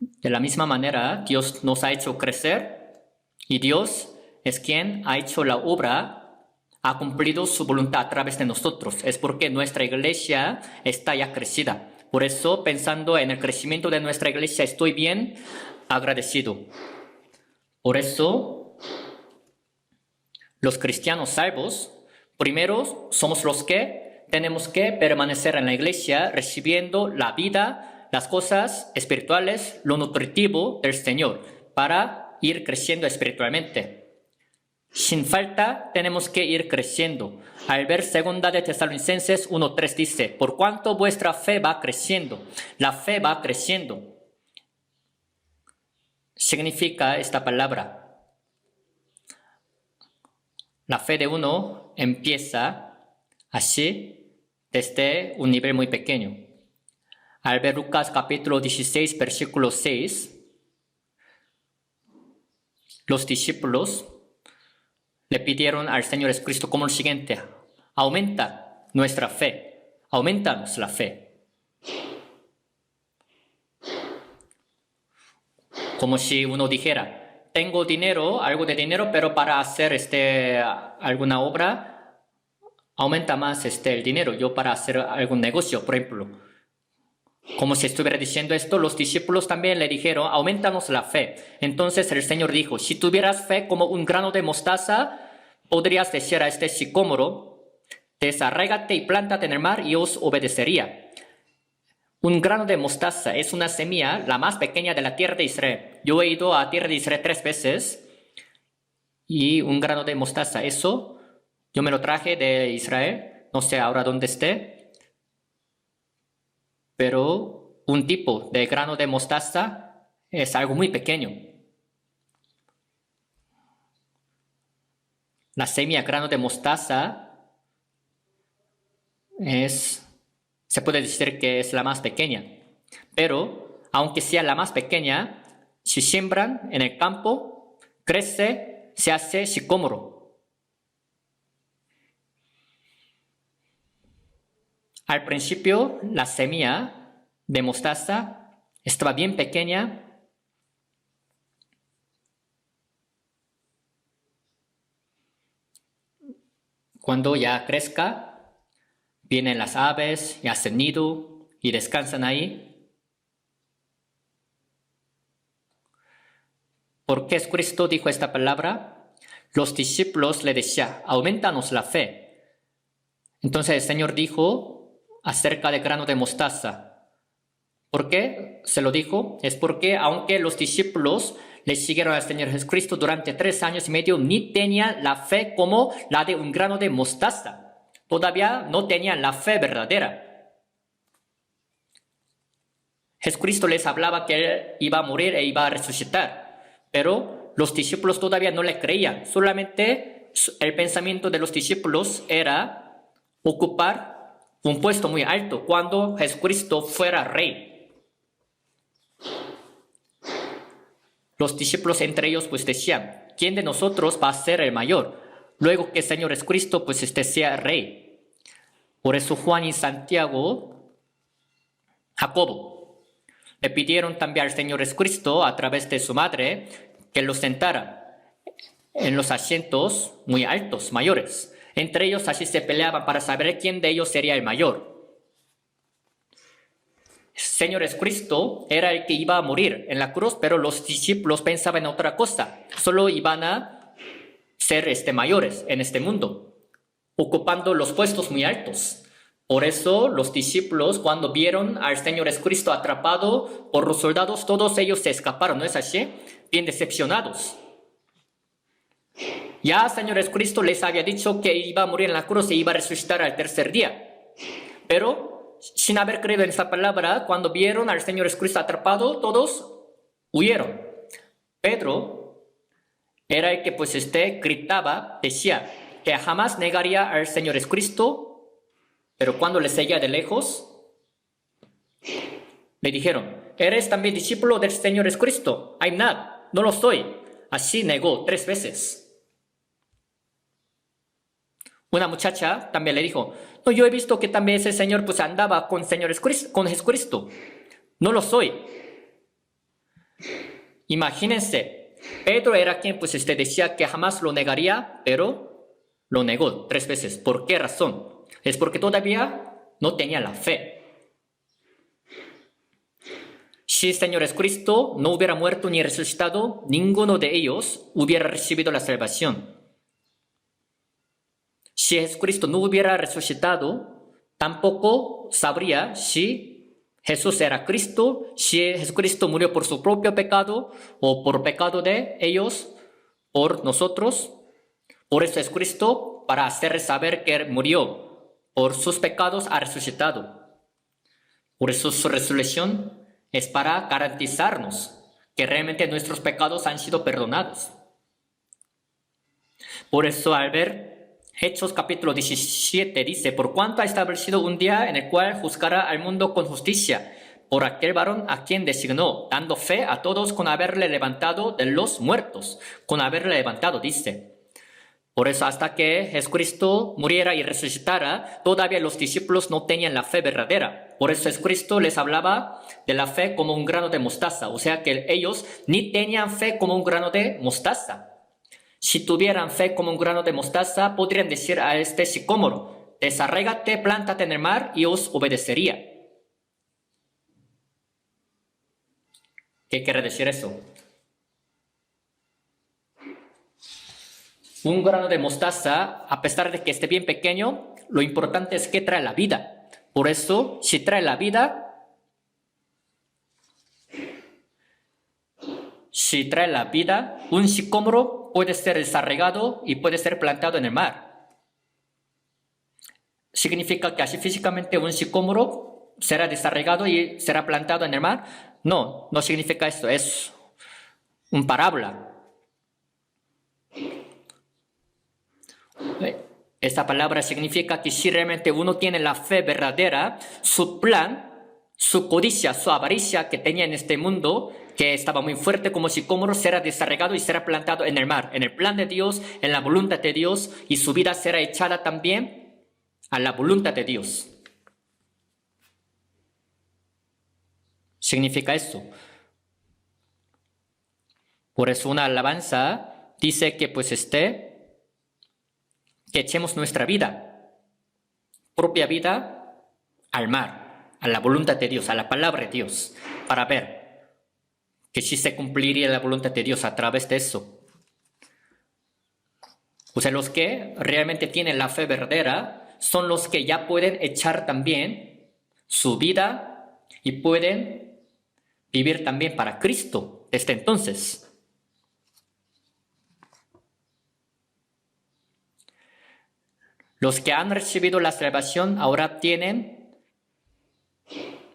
De la misma manera, Dios nos ha hecho crecer y Dios es quien ha hecho la obra, ha cumplido su voluntad a través de nosotros. Es porque nuestra iglesia está ya crecida. Por eso, pensando en el crecimiento de nuestra iglesia, estoy bien agradecido. Por eso, los cristianos salvos, primero somos los que tenemos que permanecer en la iglesia recibiendo la vida, las cosas espirituales, lo nutritivo del Señor para ir creciendo espiritualmente. Sin falta tenemos que ir creciendo. Al ver 2 de Tesalonicenses 1:3 dice, por cuanto vuestra fe va creciendo, la fe va creciendo. Significa esta palabra. La fe de uno empieza así desde un nivel muy pequeño. Al ver Lucas capítulo 16, versículo 6, los discípulos le pidieron al Señor Jesucristo como lo siguiente, aumenta nuestra fe, aumentanos la fe. Como si uno dijera, tengo dinero, algo de dinero, pero para hacer alguna obra, aumenta más el dinero, yo para hacer algún negocio, por ejemplo. Como si estuviera diciendo esto, los discípulos también le dijeron, aumentanos la fe. Entonces el Señor dijo, si tuvieras fe como un grano de mostaza, podrías decir a este sicómoro, desarráigate y plántate en el mar y os obedecería. Un grano de mostaza es una semilla, la más pequeña de la tierra de Israel. Yo he ido a tierra de Israel 3 veces y un grano de mostaza, eso yo me lo traje de Israel, no sé ahora dónde esté. Pero un tipo de grano de mostaza es algo muy pequeño. La semilla grano de mostaza se puede decir que es la más pequeña. Pero, aunque sea la más pequeña, si siembran en el campo, crece, se hace sicómoro. Al principio, la semilla de mostaza estaba bien pequeña. Cuando ya crezca, vienen las aves y hacen nido y descansan ahí. ¿Por qué Jesucristo dijo esta palabra? Los discípulos le decían, aumentanos la fe. Entonces el Señor dijo acerca del grano de mostaza. ¿Por qué se lo dijo? Es porque aunque los discípulos le siguieron al Señor Jesucristo durante 3 años y medio, ni tenían la fe como la de un grano de mostaza. Todavía no tenían la fe verdadera. Jesucristo les hablaba que Él iba a morir e iba a resucitar, pero los discípulos todavía no le creían. Solamente el pensamiento de los discípulos era ocupar un puesto muy alto cuando Jesucristo fuera rey. Los discípulos entre ellos pues decían, ¿quién de nosotros va a ser el mayor? Luego que el Señor Jesucristo pues sea rey. Por eso Juan y Santiago, Jacobo, le pidieron también al Señor Jesucristo a través de su madre que lo sentara en los asientos muy altos, mayores. Entre ellos así se peleaban para saber quién de ellos sería el mayor. Señor Jesucristo era el que iba a morir en la cruz, pero los discípulos pensaban en otra cosa. Solo iban a ser mayores en este mundo, ocupando los puestos muy altos. Por eso los discípulos, cuando vieron al Señor Jesucristo atrapado por los soldados, todos ellos se escaparon, ¿no es así? Bien decepcionados. Ya el Señor Jesucristo les había dicho que iba a morir en la cruz y iba a resucitar al tercer día. Pero sin haber creído en esa palabra, cuando vieron al Señor Jesucristo atrapado, todos huyeron. Pedro era el que gritaba, decía que jamás negaría al Señor Jesucristo, pero cuando le seguía de lejos, le dijeron, ¿eres también discípulo del Señor Jesucristo? I'm not, no lo soy. Así negó 3 veces. Una muchacha también le dijo, no, yo he visto que también ese señor andaba con Jesucristo. No lo soy. Imagínense, Pedro era quien decía que jamás lo negaría, pero lo negó 3 veces. ¿Por qué razón? Es porque todavía no tenía la fe. Si el Señor Jesucristo no hubiera muerto ni resucitado, ninguno de ellos hubiera recibido la salvación. Si Jesucristo no hubiera resucitado, tampoco sabría si Jesús era Cristo, si Jesucristo murió por su propio pecado o por pecado de ellos, por nosotros. Por eso Jesucristo, para hacer saber que murió por sus pecados, ha resucitado. Por eso su resurrección es para garantizarnos que realmente nuestros pecados han sido perdonados. Por eso al ver Hechos capítulo 17 dice, por cuanto ha establecido un día en el cual juzgará al mundo con justicia, por aquel varón a quien designó, dando fe a todos con haberle levantado de los muertos, con haberle levantado, dice. Por eso hasta que Jesucristo muriera y resucitara, todavía los discípulos no tenían la fe verdadera. Por eso Jesucristo les hablaba de la fe como un grano de mostaza, o sea que ellos ni tenían fe como un grano de mostaza. Si tuvieran fe como un grano de mostaza, podrían decir a este sicómoro, desarráigate, plántate en el mar y os obedecería. ¿Qué quiere decir eso? Un grano de mostaza, a pesar de que esté bien pequeño, lo importante es que trae la vida. Por eso, si trae la vida, un sicómoro puede ser desarraigado y puede ser plantado en el mar. ¿Significa que así físicamente un sicómoro será desarraigado y será plantado en el mar? No, no significa eso, es un parábola. Esta palabra significa que si realmente uno tiene la fe verdadera, su plan, su codicia, su avaricia que tenía en este mundo, que estaba muy fuerte como sicómoro, será desarraigado y será plantado en el mar, en el plan de Dios, en la voluntad de Dios, y su vida será echada también a la voluntad de Dios. Significa eso. Por eso una alabanza dice que que echemos nuestra vida, propia vida, al mar, a la voluntad de Dios, a la palabra de Dios, para ver que sí se cumpliría la voluntad de Dios a través de eso. O sea, los que realmente tienen la fe verdadera son los que ya pueden echar también su vida y pueden vivir también para Cristo desde entonces. Los que han recibido la salvación ahora tienen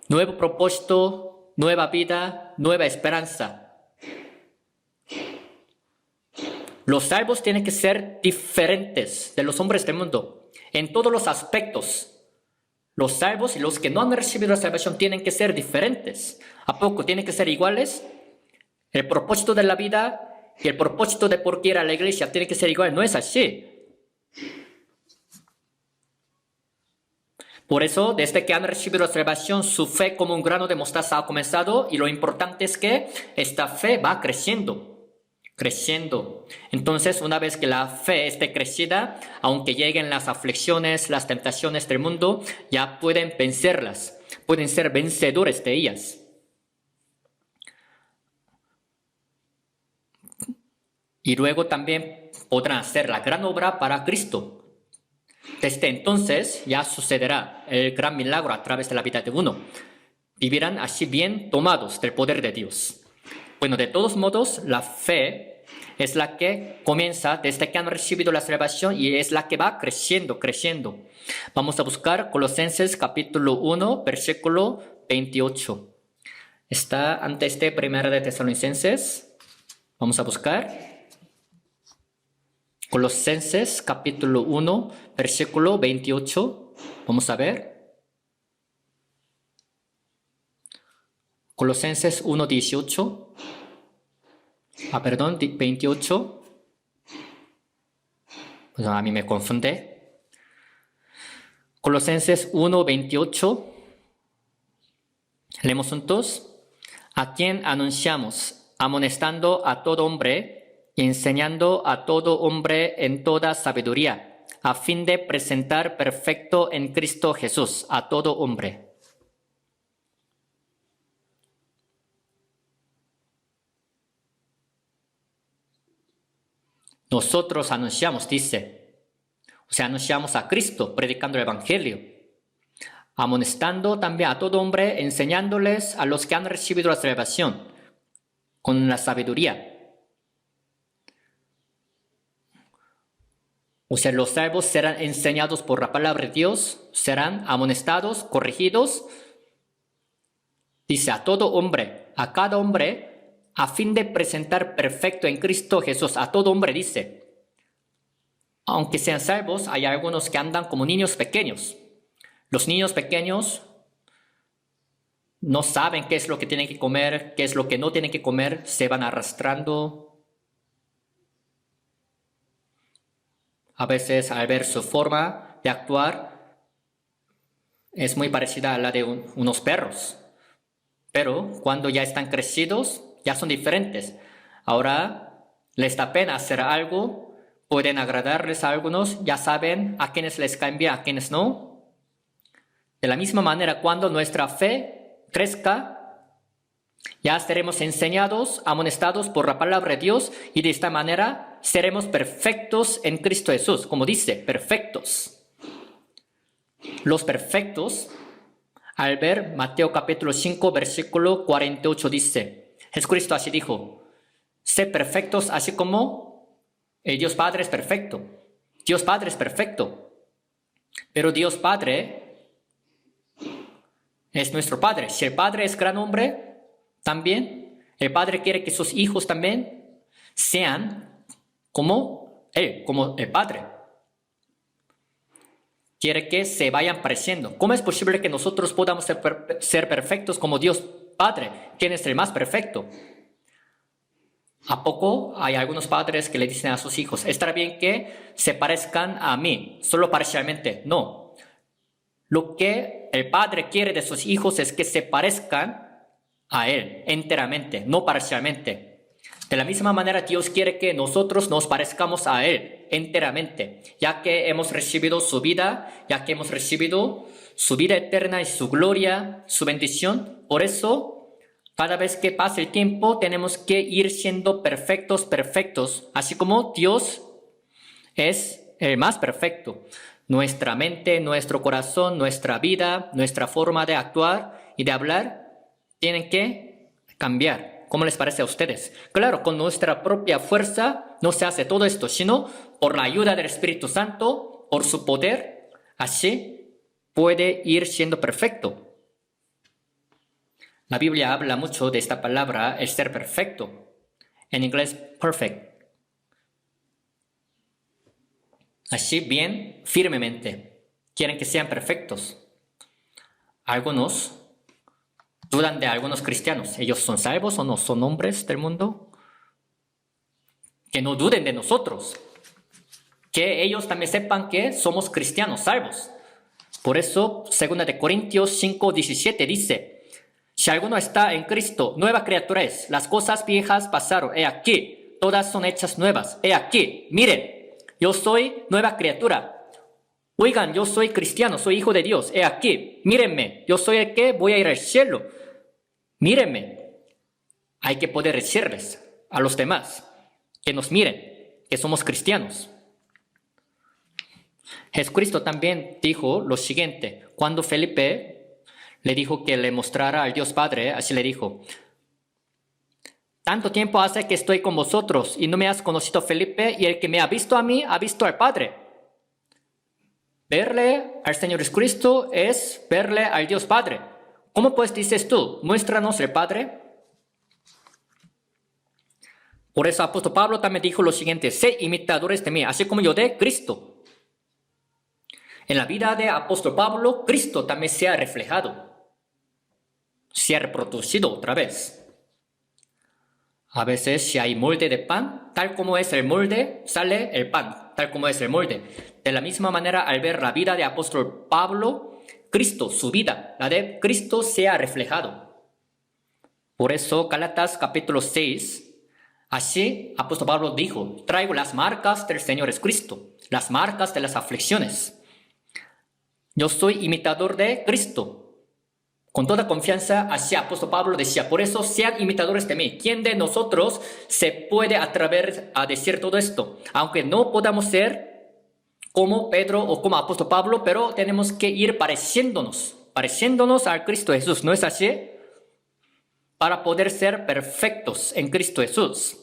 nuevo propósito, nueva vida, nueva esperanza. Los salvos tienen que ser diferentes de los hombres del mundo en todos los aspectos. Los salvos y los que no han recibido la salvación tienen que ser diferentes. ¿A poco tienen que ser iguales? El propósito de la vida y el propósito de por qué ir a la iglesia tiene que ser igual. No es así. Por eso, desde que han recibido la salvación, su fe como un grano de mostaza ha comenzado y lo importante es que esta fe va creciendo. Entonces, una vez que la fe esté crecida, aunque lleguen las aflicciones, las tentaciones del mundo, ya pueden vencerlas, pueden ser vencedores de ellas. Y luego también podrán hacer la gran obra para Cristo. Desde entonces ya sucederá el gran milagro a través de la vida de uno. Vivirán así bien tomados del poder de Dios. Bueno, de todos modos, la fe es la que comienza desde que han recibido la salvación y es la que va creciendo. Vamos a buscar Colosenses capítulo 1, versículo 28. Está antes de Primera de Tesalonicenses. Vamos a buscar Colosenses capítulo 1, versículo 28. Vamos a ver. Colosenses 1, 18. 28. Pues a mí me confunde. Colosenses 1, 28. Leemos juntos. A quien anunciamos, amonestando a todo hombre y enseñando a todo hombre en toda sabiduría, a fin de presentar perfecto en Cristo Jesús a todo hombre. Nosotros anunciamos, dice. O sea, anunciamos a Cristo, predicando el Evangelio. Amonestando también a todo hombre, enseñándoles a los que han recibido la salvación, con la sabiduría. O sea, los salvos serán enseñados por la palabra de Dios, serán amonestados, corregidos. Dice a todo hombre, a cada hombre, a fin de presentar perfecto en Cristo Jesús. A todo hombre dice. Aunque sean salvos, hay algunos que andan como niños pequeños. Los niños pequeños no saben qué es lo que tienen que comer, qué es lo que no tienen que comer, se van arrastrando. A veces, al ver su forma de actuar, es muy parecida a la de unos perros. Pero cuando ya están crecidos, ya son diferentes. Ahora les da pena hacer algo, pueden agradarles a algunos, ya saben a quienes les caen bien, a quienes no. De la misma manera, cuando nuestra fe crezca, ya seremos enseñados, amonestados por la palabra de Dios y de esta manera seremos perfectos en Cristo Jesús, como dice, perfectos. Los perfectos, al ver Mateo capítulo 5, versículo 48 dice, Jesucristo así dijo, sed perfectos así como el Dios Padre es perfecto. Dios Padre es perfecto. Pero Dios Padre es nuestro Padre. Si el Padre es gran hombre, también el Padre quiere que sus hijos también sean como Él, como el Padre. Quiere que se vayan pareciendo. ¿Cómo es posible que nosotros podamos ser perfectos como Dios Padre? ¿Quién es el más perfecto? ¿A poco hay algunos padres que le dicen a sus hijos, estará bien que se parezcan a mí, solo parcialmente? No. Lo que el padre quiere de sus hijos es que se parezcan a Él enteramente, no parcialmente. De la misma manera, Dios quiere que nosotros nos parezcamos a Él enteramente, ya que hemos recibido su vida, ya que hemos recibido su vida eterna y su gloria, su bendición. Por eso, cada vez que pase el tiempo, tenemos que ir siendo perfectos, así como Dios es el más perfecto. Nuestra mente, nuestro corazón, nuestra vida, nuestra forma de actuar y de hablar tienen que cambiar. ¿Cómo les parece a ustedes? Claro, con nuestra propia fuerza no se hace todo esto, sino por la ayuda del Espíritu Santo, por su poder, así puede ir siendo perfecto. La Biblia habla mucho de esta palabra, el ser perfecto. En inglés, perfect. Así bien, firmemente. Quieren que sean perfectos. Algunos dudan de algunos cristianos. ¿Ellos son salvos o no? ¿Son hombres del mundo? Que no duden de nosotros. Que ellos también sepan que somos cristianos salvos. Por eso, 2 Corintios 5:17 dice, si alguno está en Cristo, nueva criatura es. Las cosas viejas pasaron, he aquí, todas son hechas nuevas. He aquí, miren, yo soy nueva criatura. Oigan, yo soy cristiano, soy hijo de Dios. He aquí, mírenme, yo soy el que voy a ir al cielo. Mírenme. Hay que poder decirles a los demás que nos miren, que somos cristianos. Jesucristo también dijo lo siguiente, cuando Felipe le dijo que le mostrara al Dios Padre, así le dijo, tanto tiempo hace que estoy con vosotros y no me has conocido, Felipe, y el que me ha visto a mí, ha visto al Padre. Verle al Señor Jesucristo es verle al Dios Padre. ¿Cómo pues dices tú, muéstranos el Padre? Por eso el apóstol Pablo también dijo lo siguiente, sé imitadores de mí, así como yo de Cristo. En la vida de apóstol Pablo, Cristo también se ha reflejado, se ha reproducido otra vez. A veces si hay molde de pan, tal como es el molde, sale el pan, tal como es el molde. De la misma manera, al ver la vida de apóstol Pablo, Cristo, su vida, la de Cristo se ha reflejado. Por eso, Gálatas capítulo 6, así apóstol Pablo dijo, traigo las marcas del Señor Jesucristo, las marcas de las aflicciones. Yo soy imitador de Cristo. Con toda confianza, así apóstol Pablo decía, por eso sean imitadores de mí. ¿Quién de nosotros se puede atrever a decir todo esto? Aunque no podamos ser como Pedro o como apóstol Pablo, pero tenemos que ir pareciéndonos al Cristo Jesús, ¿no es así? Para poder ser perfectos en Cristo Jesús.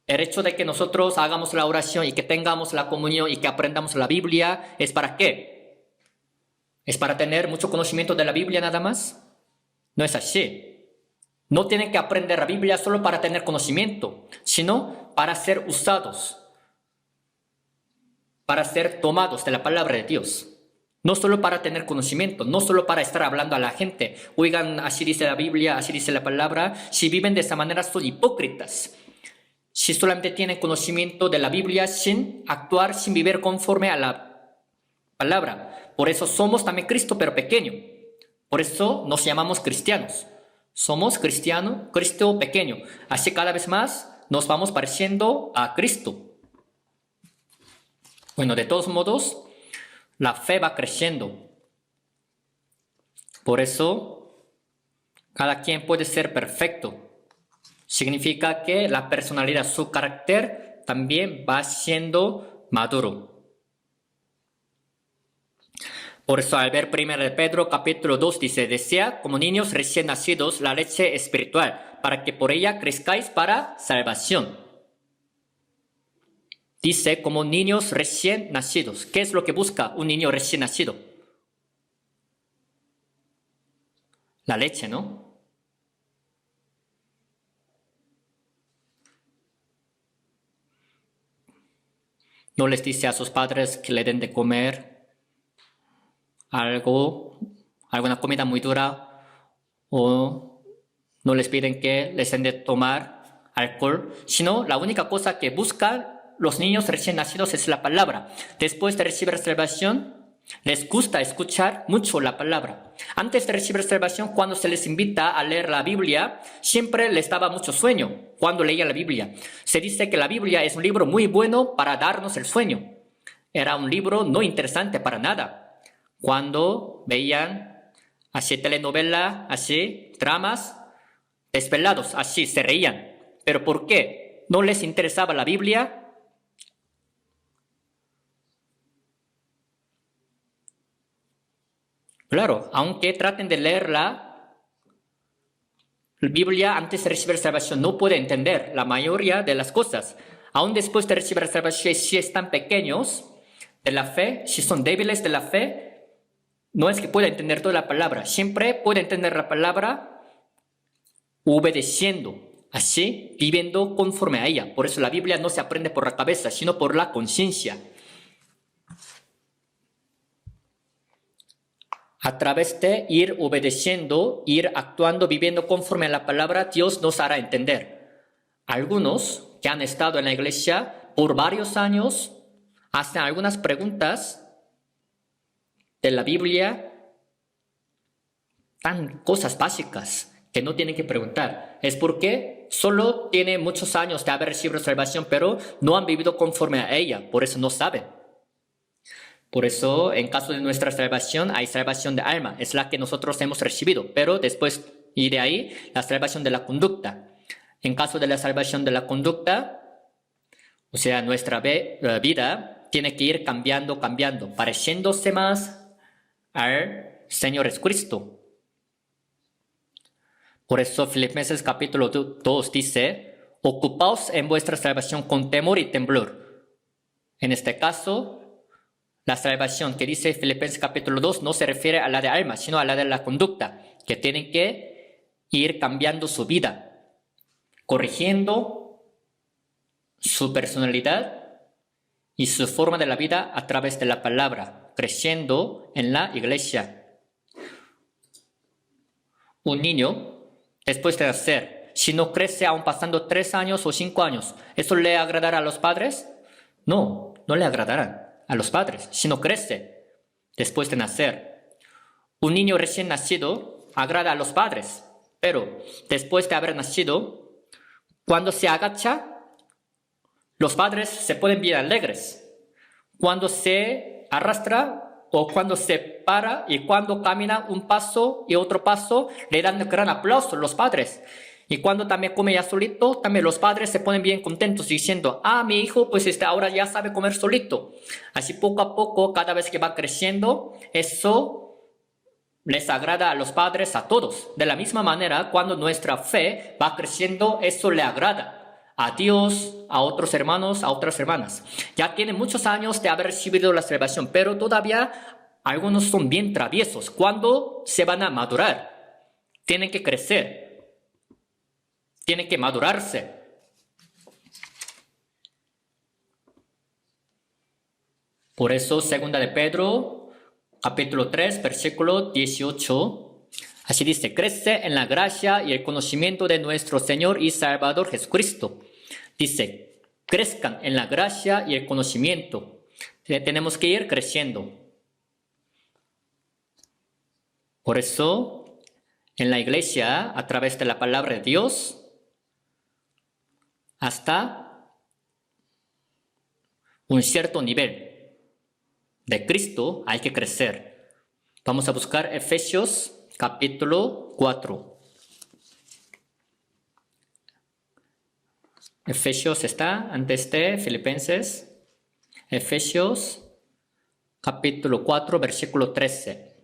El hecho de que nosotros hagamos la oración y que tengamos la comunión y que aprendamos la Biblia, ¿es para qué? ¿Es para tener mucho conocimiento de la Biblia nada más? No es así. No tienen que aprender la Biblia solo para tener conocimiento, sino para ser usados, para ser tomados de la palabra de Dios. No solo para tener conocimiento, no solo para estar hablando a la gente. Oigan, así dice la Biblia, así dice la palabra. Si viven de esa manera son hipócritas. Si solamente tienen conocimiento de la Biblia sin actuar, sin vivir conforme a la palabra. Por eso somos también Cristo, pero pequeño. Por eso nos llamamos cristianos. Somos cristiano, Cristo pequeño. Así cada vez más nos vamos pareciendo a Cristo. Bueno, de todos modos, la fe va creciendo. Por eso, cada quien puede ser perfecto. Significa que la personalidad, su carácter, también va siendo maduro. Por eso al ver 1 de Pedro capítulo 2 dice, desea como niños recién nacidos la leche espiritual, para que por ella crezcáis para salvación. Dice como niños recién nacidos. ¿Qué es lo que busca un niño recién nacido? La leche, ¿no? No les dice a sus padres que le den de comer alguna comida muy dura, o no les piden que les den de tomar alcohol, sino la única cosa que buscan los niños recién nacidos es la palabra. Después de recibir salvación, les gusta escuchar mucho la palabra. Antes de recibir salvación, cuando se les invita a leer la Biblia, siempre les daba mucho sueño cuando leía la Biblia. Se dice que la Biblia es un libro muy bueno para darnos el sueño. Era un libro no interesante para nada. Cuando veían así telenovela, así dramas, desvelados, así se reían. ¿Pero por qué? ¿No les interesaba la Biblia? Claro, aunque traten de leer la Biblia antes de recibir salvación, no pueden entender la mayoría de las cosas. Aún después de recibir salvación, si están pequeños de la fe, si son débiles de la fe, no es que pueda entender toda la palabra. Siempre puede entender la palabra obedeciendo, así, viviendo conforme a ella. Por eso la Biblia no se aprende por la cabeza, sino por la conciencia. A través de ir obedeciendo, ir actuando, viviendo conforme a la palabra, Dios nos hará entender. Algunos que han estado en la iglesia por varios años hacen algunas preguntas de la Biblia, tan cosas básicas que no tienen que preguntar. Es porque solo tiene muchos años de haber recibido salvación, pero no han vivido conforme a ella, por eso no saben. Por eso, en caso de nuestra salvación, hay salvación de alma, es la que nosotros hemos recibido, pero después, y de ahí, la salvación de la conducta. En caso de la salvación de la conducta, o sea, nuestra vida tiene que ir cambiando, pareciéndose más al Señor Jesucristo. Por eso Filipenses capítulo 2 dice, ocupaos en vuestra salvación con temor y temblor. En este caso, la salvación que dice Filipenses capítulo 2 no se refiere a la de alma, sino a la de la conducta, que tienen que ir cambiando su vida, corrigiendo su personalidad y su forma de la vida a través de la palabra, creciendo en la iglesia. Un niño, después de nacer, si no crece aún pasando 3 años o 5 años, ¿eso le agradará a los padres? No, no le agradará a los padres, si no crece después de nacer. Un niño recién nacido agrada a los padres, pero después de haber nacido, cuando se agacha, los padres se ponen bien alegres. Cuando se arrastra o cuando se para y cuando camina un paso y otro paso, le dan un gran aplauso los padres. Y cuando también come ya solito, también los padres se ponen bien contentos diciendo, mi hijo pues ahora ya sabe comer solito. Así poco a poco, cada vez que va creciendo, eso les agrada a los padres, a todos. De la misma manera, cuando nuestra fe va creciendo, eso le agrada a Dios, a otros hermanos, a otras hermanas. Ya tienen muchos años de haber recibido la salvación, pero todavía algunos son bien traviesos. ¿Cuándo se van a madurar? Tienen que crecer. Tienen que madurarse. Por eso, 2 de Pedro, capítulo 3, versículo 18, así dice, crece en la gracia y el conocimiento de nuestro Señor y Salvador Jesucristo. Dice, crezcan en la gracia y el conocimiento. Tenemos que ir creciendo. Por eso, en la iglesia, a través de la palabra de Dios, hasta un cierto nivel de Cristo hay que crecer. Vamos a buscar Efesios capítulo 4. Efesios está antes de Filipenses. Efesios capítulo 4, versículo 13.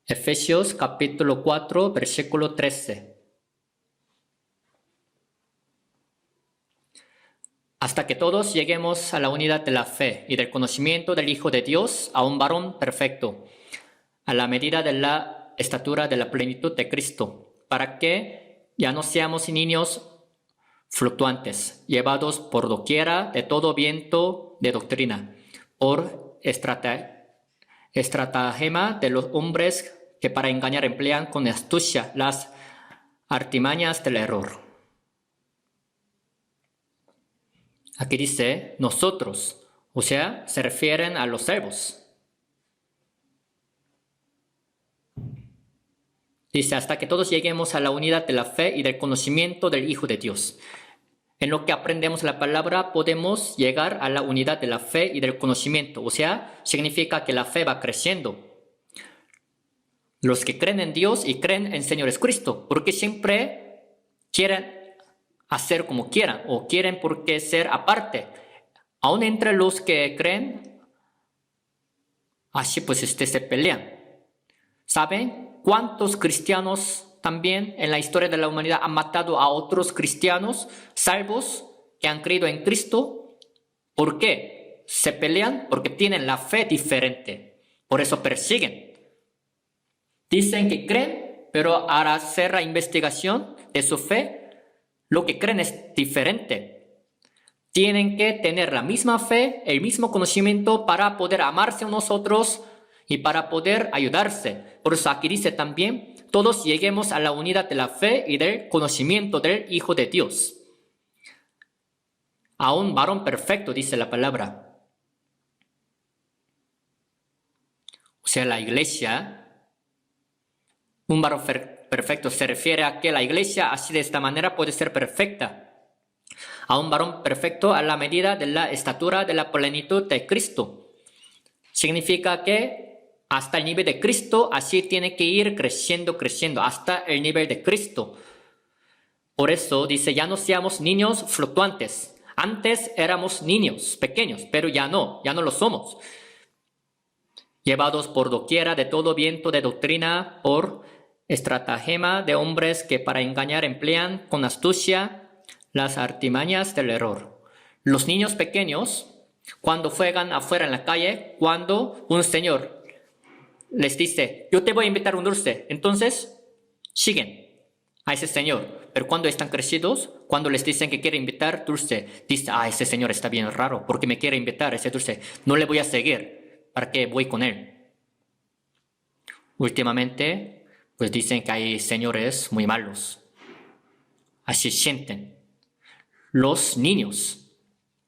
Efesios capítulo 4, versículo 13. Hasta que todos lleguemos a la unidad de la fe y del conocimiento del Hijo de Dios, a un varón perfecto, a la medida de la estatura de la plenitud de Cristo, para que ya no seamos niños fluctuantes, llevados por doquiera de todo viento de doctrina, por estratagema de los hombres que para engañar emplean con astucia las artimañas del error. Aquí dice nosotros, o sea, se refieren a los salvos. Dice, hasta que todos lleguemos a la unidad de la fe y del conocimiento del Hijo de Dios. En lo que aprendemos la palabra, podemos llegar a la unidad de la fe y del conocimiento. O sea, significa que la fe va creciendo. Los que creen en Dios y creen en Señor Jesucristo, porque siempre quieren hacer como quieran o quieren porque ser aparte. Aún entre los que creen, así pues se pelean. ¿Saben cuántos cristianos también en la historia de la humanidad han matado a otros cristianos salvos que han creído en Cristo? ¿Por qué? Se pelean porque tienen la fe diferente. Por eso persiguen. Dicen que creen, pero al hacer la investigación de su fe, lo que creen es diferente. Tienen que tener la misma fe, el mismo conocimiento para poder amarse unos a otros y para poder ayudarse. Por eso aquí dice también, todos lleguemos a la unidad de la fe y del conocimiento del Hijo de Dios. a un varón perfecto, dice la palabra. O sea, la iglesia, un varón perfecto se refiere a que la iglesia así de esta manera puede ser perfecta. A un varón perfecto a la medida de la estatura de la plenitud de Cristo. Significa que hasta el nivel de Cristo, así tiene que ir creciendo, hasta el nivel de Cristo. Por eso dice, ya no seamos niños fluctuantes. Antes éramos niños pequeños, pero ya no lo somos. Llevados por doquiera de todo viento de doctrina, por estratagema de hombres que para engañar emplean con astucia las artimañas del error. Los niños pequeños, cuando juegan afuera en la calle, cuando un señor les dice, yo te voy a invitar un dulce, entonces siguen a ese señor. Pero cuando están crecidos, cuando les dicen que quiere invitar dulce, dice, ese señor está bien raro, porque me quiere invitar ese dulce, no le voy a seguir, ¿para qué voy con él? Últimamente, pues dicen que hay señores muy malos. Así sienten. Los niños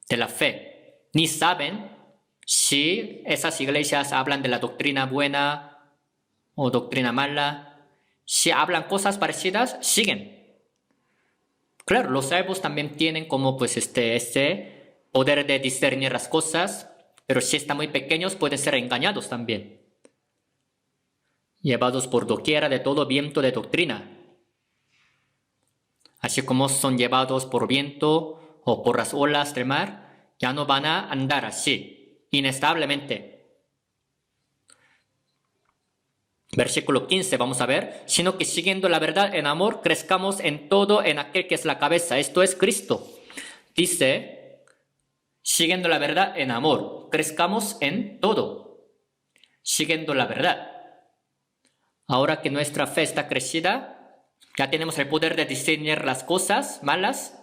de la fe ni saben si esas iglesias hablan de la doctrina buena o doctrina mala. Si hablan cosas parecidas, siguen. Claro, los salvos también tienen como pues este poder de discernir las cosas, pero si están muy pequeños pueden ser engañados también. Llevados por doquiera de todo viento de doctrina. Así como son llevados por viento o por las olas del mar, ya no van a andar así, inestablemente. Versículo 15, vamos a ver, sino que siguiendo la verdad en amor, crezcamos en todo en aquel que es la cabeza, esto es Cristo. Dice, siguiendo la verdad en amor, crezcamos en todo, siguiendo la verdad. Ahora que nuestra fe está crecida, ya tenemos el poder de discernir las cosas malas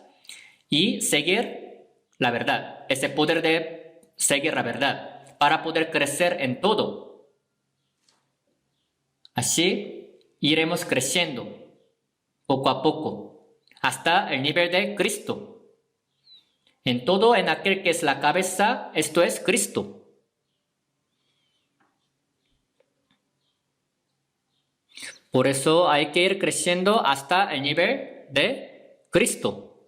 y seguir la verdad. Ese poder de seguir la verdad para poder crecer en todo. Así iremos creciendo poco a poco hasta el nivel de Cristo. En todo en aquel que es la cabeza, esto es Cristo. Por eso hay que ir creciendo hasta el nivel de Cristo.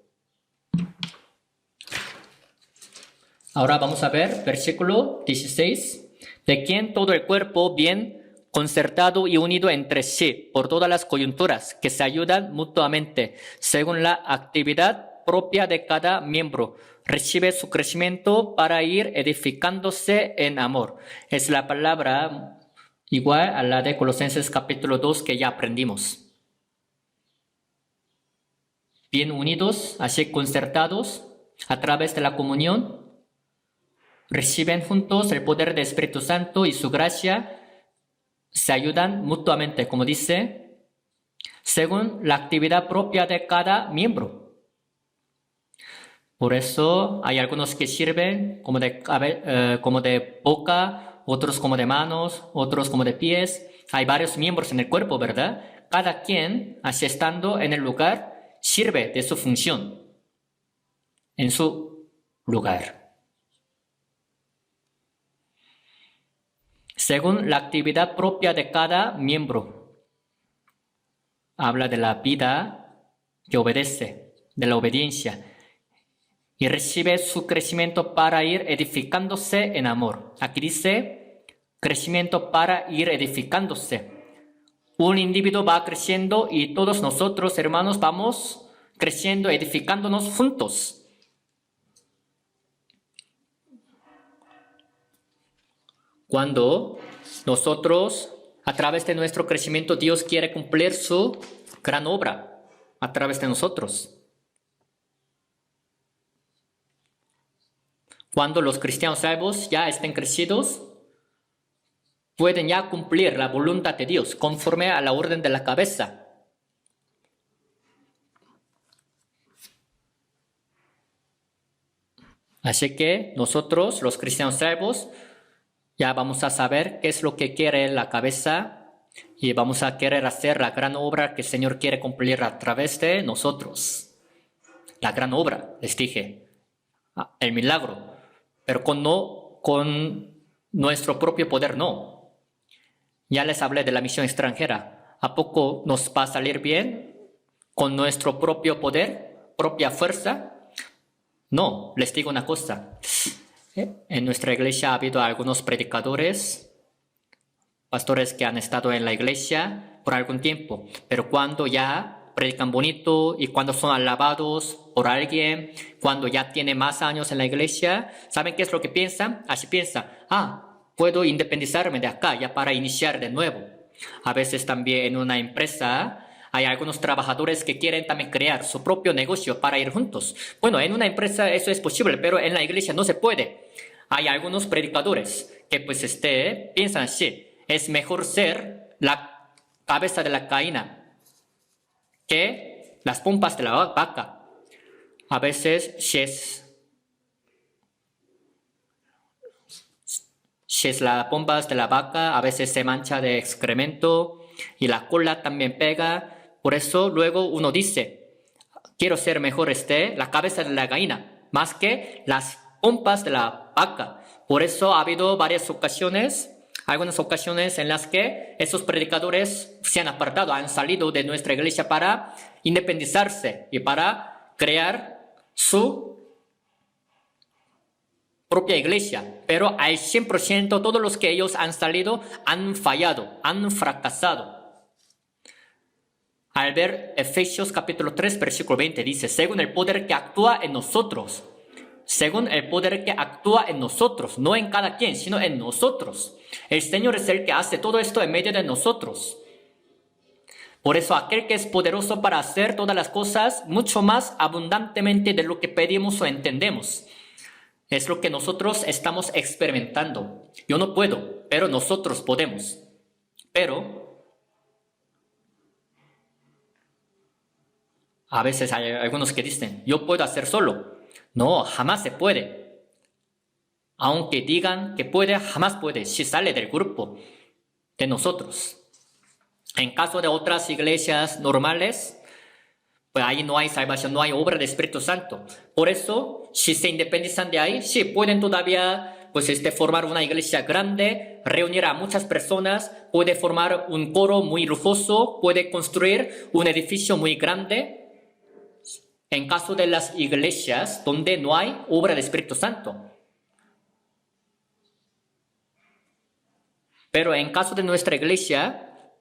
Ahora vamos a ver versículo 16. De quien todo el cuerpo bien concertado y unido entre sí por todas las coyunturas que se ayudan mutuamente según la actividad propia de cada miembro, recibe su crecimiento para ir edificándose en amor. Es la palabra igual a la de Colosenses capítulo 2 que ya aprendimos. Bien unidos, así concertados, a través de la comunión, reciben juntos el poder del Espíritu Santo y su gracia, se ayudan mutuamente, como dice, según la actividad propia de cada miembro. Por eso hay algunos que sirven como de boca, otros como de manos, otros como de pies. Hay varios miembros en el cuerpo, ¿verdad? Cada quien, así estando en el lugar, sirve de su función en su lugar. Según la actividad propia de cada miembro. Habla de la vida que obedece, de la obediencia. Y recibe su crecimiento para ir edificándose en amor. Aquí dice, crecimiento para ir edificándose. Un individuo va creciendo y todos nosotros, hermanos, vamos creciendo, edificándonos juntos. Cuando nosotros, a través de nuestro crecimiento, Dios quiere cumplir su gran obra a través de nosotros. Cuando los cristianos salvos ya estén crecidos, pueden ya cumplir la voluntad de Dios conforme a la orden de la cabeza. Así que nosotros, los cristianos salvos, ya vamos a saber qué es lo que quiere la cabeza y vamos a querer hacer la gran obra que el Señor quiere cumplir a través de nosotros. La gran obra, les dije. el milagro, pero con nuestro propio poder no. Ya les hablé de la misión extranjera. ¿A poco nos va a salir bien con nuestro propio poder, propia fuerza? No, les digo una cosa. En nuestra iglesia ha habido algunos predicadores, pastores que han estado en la iglesia por algún tiempo, pero cuando ya predican bonito y cuando son alabados por alguien, cuando ya tiene más años en la iglesia, ¿saben qué es lo que piensan? Así piensan, puedo independizarme de acá ya para iniciar de nuevo. A veces también en una empresa hay algunos trabajadores que quieren también crear su propio negocio para ir juntos. Bueno, en una empresa eso es posible, pero en la iglesia no se puede. Hay algunos predicadores que piensan así, es mejor ser la cabeza de la gallina que las pompas de la vaca. A veces si es las pompas de la vaca, a veces se mancha de excremento y la cola también pega. Por eso luego uno dice, quiero ser mejor la cabeza de la gallina, más que las pompas de la vaca. Por eso ha habido algunas ocasiones en las que esos predicadores se han apartado, han salido de nuestra iglesia para independizarse y para crear su propia iglesia. Pero al 100% todos los que ellos han salido han fallado, han fracasado. Al ver Efesios capítulo 3, versículo 20, dice, según el poder que actúa en nosotros. Según el poder que actúa en nosotros, no en cada quien, sino en nosotros. El Señor es el que hace todo esto en medio de nosotros. Por eso aquel que es poderoso para hacer todas las cosas mucho más abundantemente de lo que pedimos o entendemos. Es lo que nosotros estamos experimentando. Yo no puedo, pero nosotros podemos. Pero a veces hay algunos que dicen, yo puedo hacer solo. No, jamás se puede. Aunque digan que puede, jamás puede si sale del grupo de nosotros. En caso de otras iglesias normales, pues ahí no hay salvación, no hay obra del Espíritu Santo. Por eso, si se independizan de ahí, sí pueden todavía formar una iglesia grande, reunir a muchas personas, puede formar un coro muy lujoso, puede construir un edificio muy grande. En caso de las iglesias donde no hay obra del Espíritu Santo. Pero en caso de nuestra iglesia,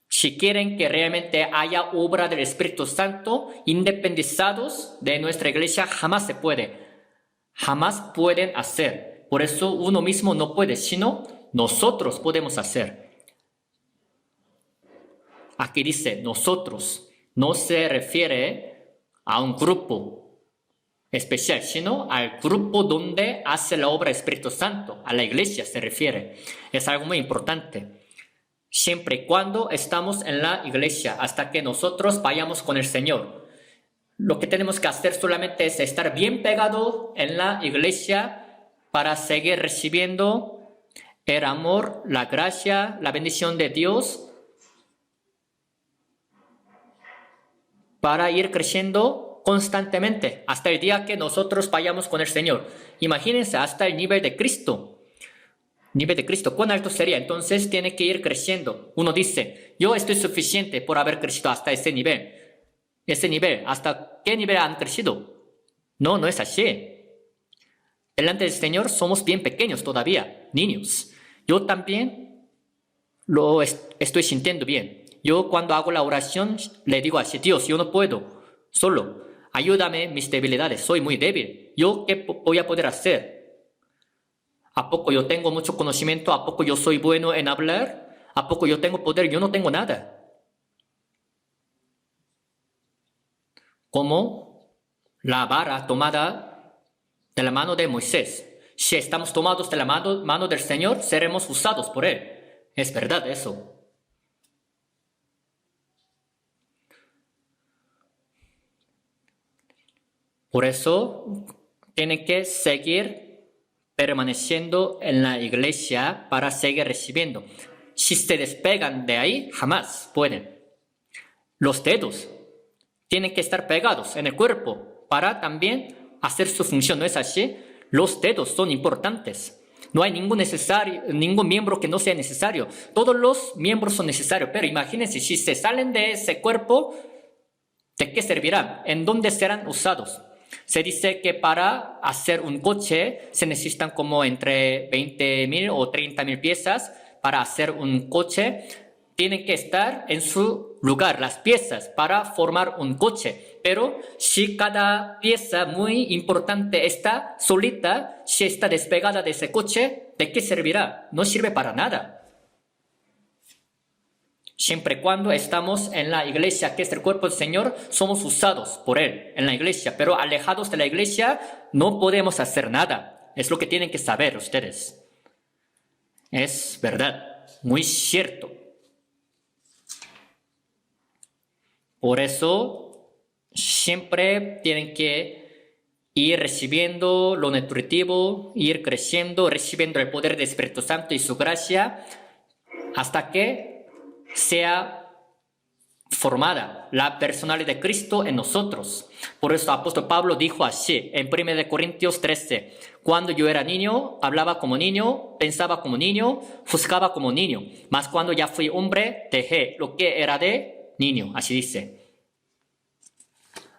si quieren que realmente haya obra del Espíritu Santo, independizados de nuestra iglesia, jamás se puede. Jamás pueden hacer. Por eso uno mismo no puede, sino nosotros podemos hacer. Aquí dice nosotros. No se refiere a un grupo especial, sino al grupo donde hace la obra del Espíritu Santo. A la iglesia se refiere. Es algo muy importante. Siempre y cuando estamos en la iglesia, hasta que nosotros vayamos con el Señor. Lo que tenemos que hacer solamente es estar bien pegado en la iglesia para seguir recibiendo el amor, la gracia, la bendición de Dios, para ir creciendo constantemente hasta el día que nosotros vayamos con el Señor. Imagínense, hasta el nivel de Cristo. Nivel de Cristo, ¿cuán alto sería? Entonces tiene que ir creciendo. Uno dice, yo estoy suficiente por haber crecido hasta ese nivel. Ese nivel, ¿hasta qué nivel han crecido? No, no es así. Delante del Señor somos bien pequeños todavía, niños. Yo también lo estoy sintiendo bien. Yo cuando hago la oración le digo así, Dios, yo no puedo solo. Ayúdame en mis debilidades, soy muy débil. ¿Yo qué voy a poder hacer? ¿A poco yo tengo mucho conocimiento? ¿A poco yo soy bueno en hablar? ¿A poco yo tengo poder? Yo no tengo nada. Como la vara tomada de la mano de Moisés. Si estamos tomados de la mano del Señor, seremos usados por Él. Es verdad eso. Por eso tienen que seguir permaneciendo en la iglesia para seguir recibiendo. Si se despegan de ahí, jamás pueden. Los dedos tienen que estar pegados en el cuerpo para también hacer su función, ¿no es así? Los dedos son importantes. No hay ningún miembro que no sea necesario. Todos los miembros son necesarios, pero imagínense, si se salen de ese cuerpo, ¿de qué servirán? ¿En dónde serán usados? Se dice que para hacer un coche se necesitan como entre 20.000 o 30.000 piezas. Para hacer un coche tienen que estar en su lugar, las piezas, para formar un coche. Pero si cada pieza muy importante está solita, si está despegada de ese coche, ¿de qué servirá? No sirve para nada. Siempre y cuando estamos en la iglesia, que es el cuerpo del Señor, somos usados por Él en la iglesia. Pero alejados de la iglesia, no podemos hacer nada. Es lo que tienen que saber ustedes. Es verdad, muy cierto. Por eso, siempre tienen que ir recibiendo lo nutritivo, ir creciendo, recibiendo el poder del Espíritu Santo y su gracia, hasta que sea formada la personalidad de Cristo en nosotros. Por eso el apóstol Pablo dijo así en 1 Corintios 13: cuando yo era niño, hablaba como niño, pensaba como niño, juzgaba como niño. Mas cuando ya fui hombre, dejé lo que era de niño. Así dice.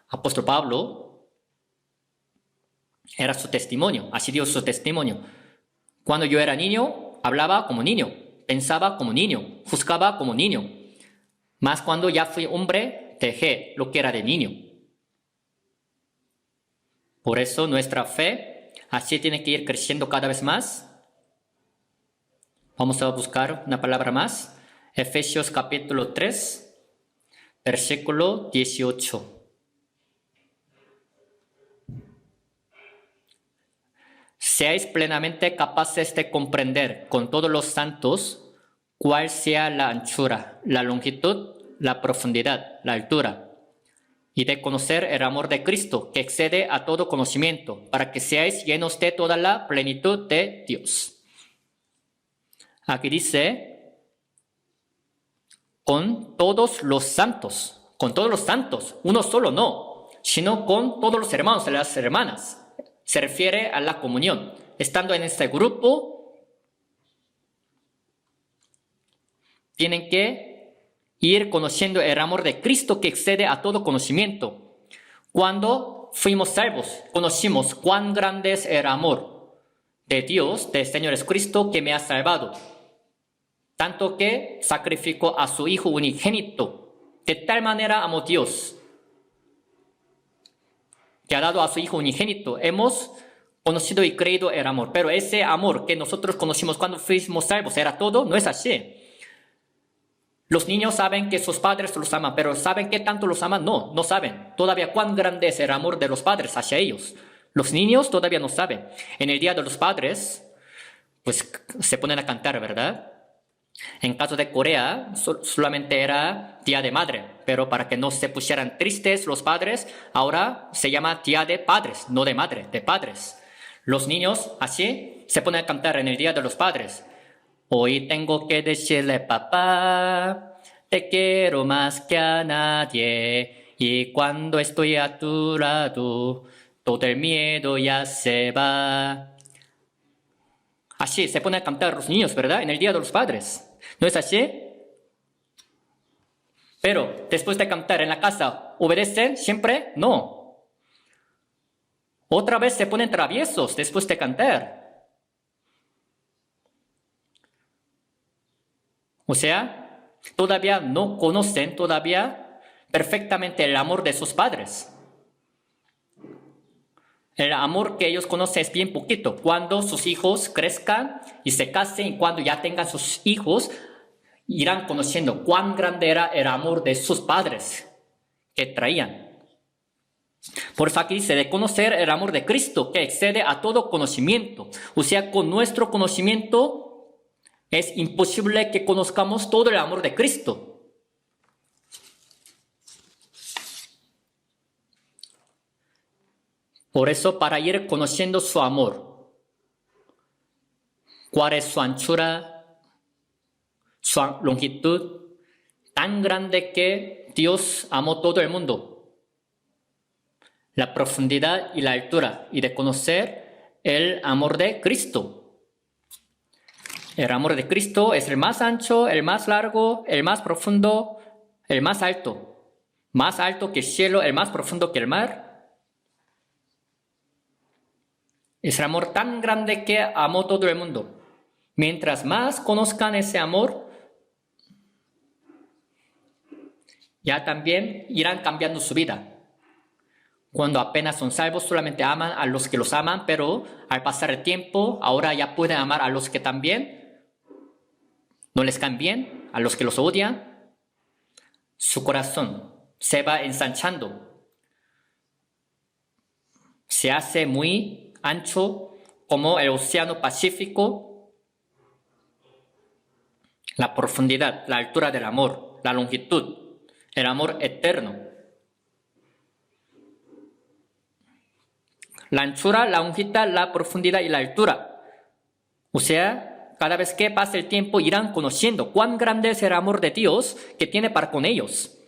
Apóstol Pablo era su testimonio. Así dio su testimonio. Cuando yo era niño, hablaba como niño, pensaba como niño, juzgaba como niño. Mas cuando ya fui hombre, dejé lo que era de niño. Por eso nuestra fe así tiene que ir creciendo cada vez más. Vamos a buscar una palabra más. Efesios capítulo 3, versículo 18. Seáis plenamente capaces de comprender con todos los santos cuál sea la anchura, la longitud, la profundidad, la altura, y de conocer el amor de Cristo, que excede a todo conocimiento, para que seáis llenos de toda la plenitud de Dios. Aquí dice, con todos los santos, uno solo no, sino con todos los hermanos y las hermanas. Se refiere a la comunión. Estando en este grupo, tienen que ir conociendo el amor de Cristo que excede a todo conocimiento. Cuando fuimos salvos, conocimos cuán grande es el amor de Dios, del Señor Jesucristo, que me ha salvado. Tanto que sacrificó a su Hijo unigénito. De tal manera amó Dios, que ha dado a su Hijo unigénito. Hemos conocido y creído el amor. Pero ese amor que nosotros conocimos cuando fuimos salvos, ¿era todo? No es así. Los niños saben que sus padres los aman, pero ¿saben qué tanto los aman? No, no saben. Todavía cuán grande es el amor de los padres hacia ellos. Los niños todavía no saben. En el Día de los Padres, pues se ponen a cantar, ¿verdad? En caso de Corea, solamente era Día de Madre, pero para que no se pusieran tristes los padres, ahora se llama Día de Padres, no de Madre, de Padres. Los niños así se ponen a cantar en el Día de los Padres. Hoy tengo que decirle, papá, te quiero más que a nadie, y cuando estoy a tu lado, todo el miedo ya se va. Así se ponen a cantar los niños, ¿verdad? En el Día de los Padres. ¿No es así? Pero después de cantar en la casa, ¿obedecen siempre? No. Otra vez se ponen traviesos después de cantar. O sea, todavía no conocen perfectamente el amor de sus padres. El amor que ellos conocen es bien poquito. Cuando sus hijos crezcan y se casen y cuando ya tengan sus hijos, irán conociendo cuán grande era el amor de sus padres que traían. Por eso aquí dice de conocer el amor de Cristo que excede a todo conocimiento. O sea, con nuestro conocimiento es imposible que conozcamos todo el amor de Cristo. Por eso, para ir conociendo su amor, cuál es su anchura, su longitud, tan grande que Dios amó todo el mundo. la profundidad y la altura y de conocer el amor de Cristo. El amor de Cristo es el más ancho, el más largo, el más profundo, el más alto. Más alto que el cielo, el más profundo que el mar. Es el amor tan grande que amó todo el mundo. Mientras más conozcan ese amor, ya también irán cambiando su vida. Cuando apenas son salvos, solamente aman a los que los aman, pero al pasar el tiempo, ahora ya pueden amar a los que también no les caen bien, a los que los odian. Su corazón se va ensanchando. Se hace muy ancho como el océano Pacífico. La profundidad, la altura del amor, la longitud, el amor eterno. La anchura, la longitud, la profundidad y la altura. O sea, cada vez que pase el tiempo irán conociendo cuán grande es el amor de Dios que tiene para con ellos,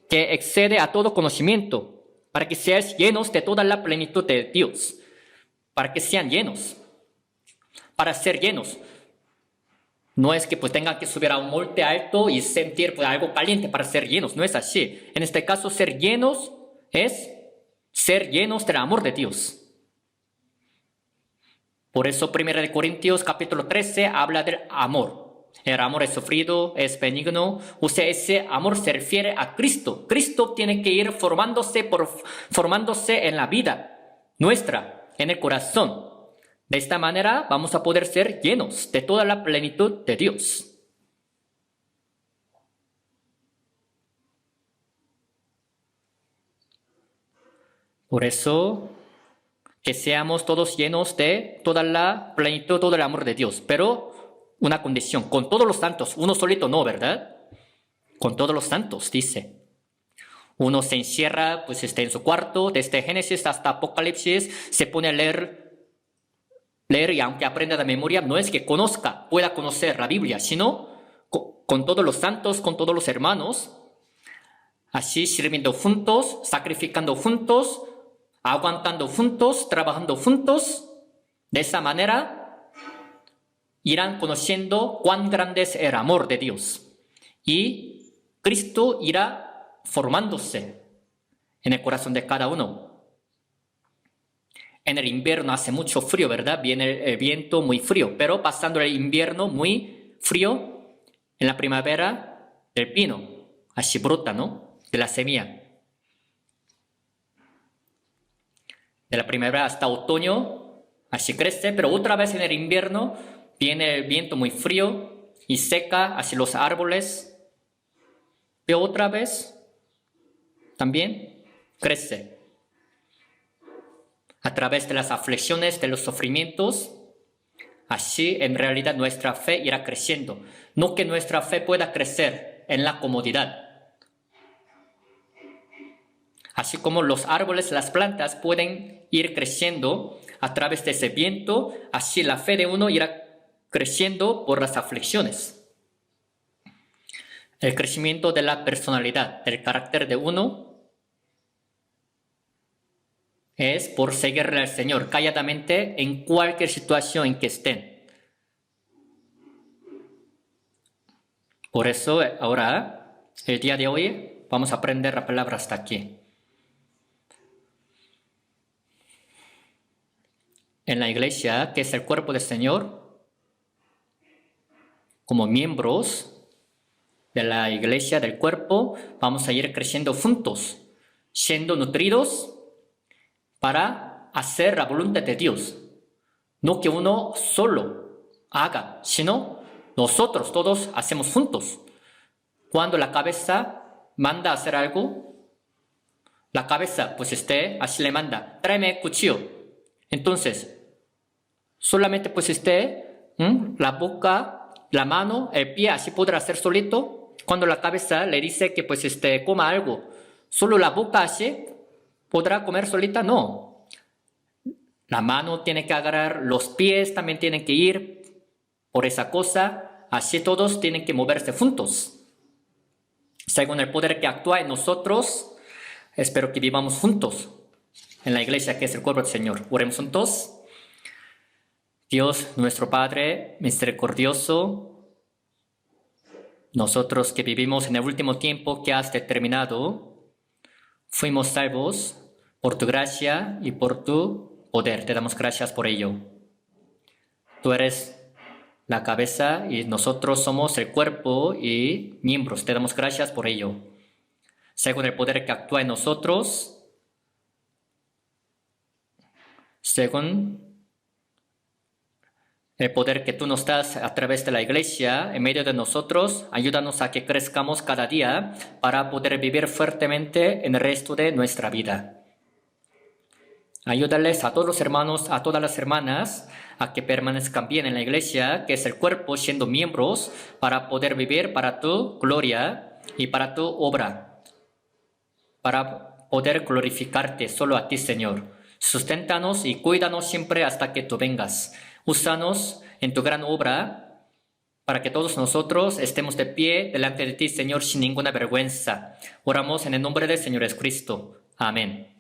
que excede a todo conocimiento, para que seáis llenos de toda la plenitud de Dios, para que sean llenos, para ser llenos. No es que pues tengan que subir a un monte alto y sentir pues, algo caliente para ser llenos, no es así. En este caso, ser llenos es ser llenos del amor de Dios. Por eso 1 Corintios capítulo 13 habla del amor. El amor es sufrido, es benigno. O sea, ese amor se refiere a Cristo. Cristo tiene que ir formándose en la vida nuestra, en el corazón. De esta manera vamos a poder ser llenos de toda la plenitud de Dios. Por eso, que seamos todos llenos de toda la plenitud, todo el amor de Dios. Pero una condición, con todos los santos, uno solito no, ¿verdad? Con todos los santos, dice. Uno se encierra pues en su cuarto, desde Génesis hasta Apocalipsis, se pone a leer y aunque aprenda de memoria, no es que pueda conocer la Biblia, sino con todos los santos, con todos los hermanos, así sirviendo juntos, sacrificando juntos, aguantando juntos, trabajando juntos. De esa manera irán conociendo cuán grande es el amor de Dios. Y Cristo irá formándose en el corazón de cada uno. En el invierno hace mucho frío, ¿verdad? Viene el viento muy frío, pero pasando el invierno muy frío, en la primavera el pino, así brota, ¿no? De la semilla. De la primavera hasta otoño, así crece, pero otra vez en el invierno viene el viento muy frío y seca así los árboles. Pero otra vez también crece. A través de las aflicciones, de los sufrimientos, así en realidad nuestra fe irá creciendo. No que nuestra fe pueda crecer en la comodidad. Así como los árboles, las plantas pueden ir creciendo a través de ese viento, así la fe de uno irá creciendo por las aflicciones. El crecimiento de la personalidad, el carácter de uno, es por seguirle al Señor calladamente en cualquier situación en que estén. Por eso ahora, el día de hoy, vamos a aprender la palabra hasta aquí. En la iglesia, que es el cuerpo del Señor, como miembros de la iglesia, del cuerpo, vamos a ir creciendo juntos, siendo nutridos para hacer la voluntad de Dios. No que uno solo haga, sino nosotros todos hacemos juntos. Cuando la cabeza manda a hacer algo, la cabeza pues así le manda, tráeme cuchillo. Entonces, solamente pues la boca, la mano, el pie así podrá hacer solito. Cuando la cabeza le dice que pues coma algo, solo la boca así podrá comer solita, no. La mano tiene que agarrar, los pies también tienen que ir por esa cosa, así todos tienen que moverse juntos. Según el poder que actúa en nosotros, Espero que vivamos juntos en la iglesia que es el cuerpo del Señor. Oremos juntos. Dios, nuestro Padre misericordioso, nosotros que vivimos en el último tiempo que has determinado, fuimos salvos por tu gracia y por tu poder. Te damos gracias por ello. Tú eres la cabeza y nosotros somos el cuerpo y miembros. Te damos gracias por ello. Según el poder que actúa en nosotros, según el poder que tú nos das a través de la iglesia, en medio de nosotros, ayúdanos a que crezcamos cada día para poder vivir fuertemente en el resto de nuestra vida. Ayúdales a todos los hermanos, a todas las hermanas, a que permanezcan bien en la iglesia, que es el cuerpo, siendo miembros, para poder vivir para tu gloria y para tu obra, para poder glorificarte solo a ti, Señor. Susténtanos y cuídanos siempre hasta que tú vengas. Úsanos en tu gran obra para que todos nosotros estemos de pie delante de ti, Señor, sin ninguna vergüenza. Oramos en el nombre del Señor Jesucristo. Amén.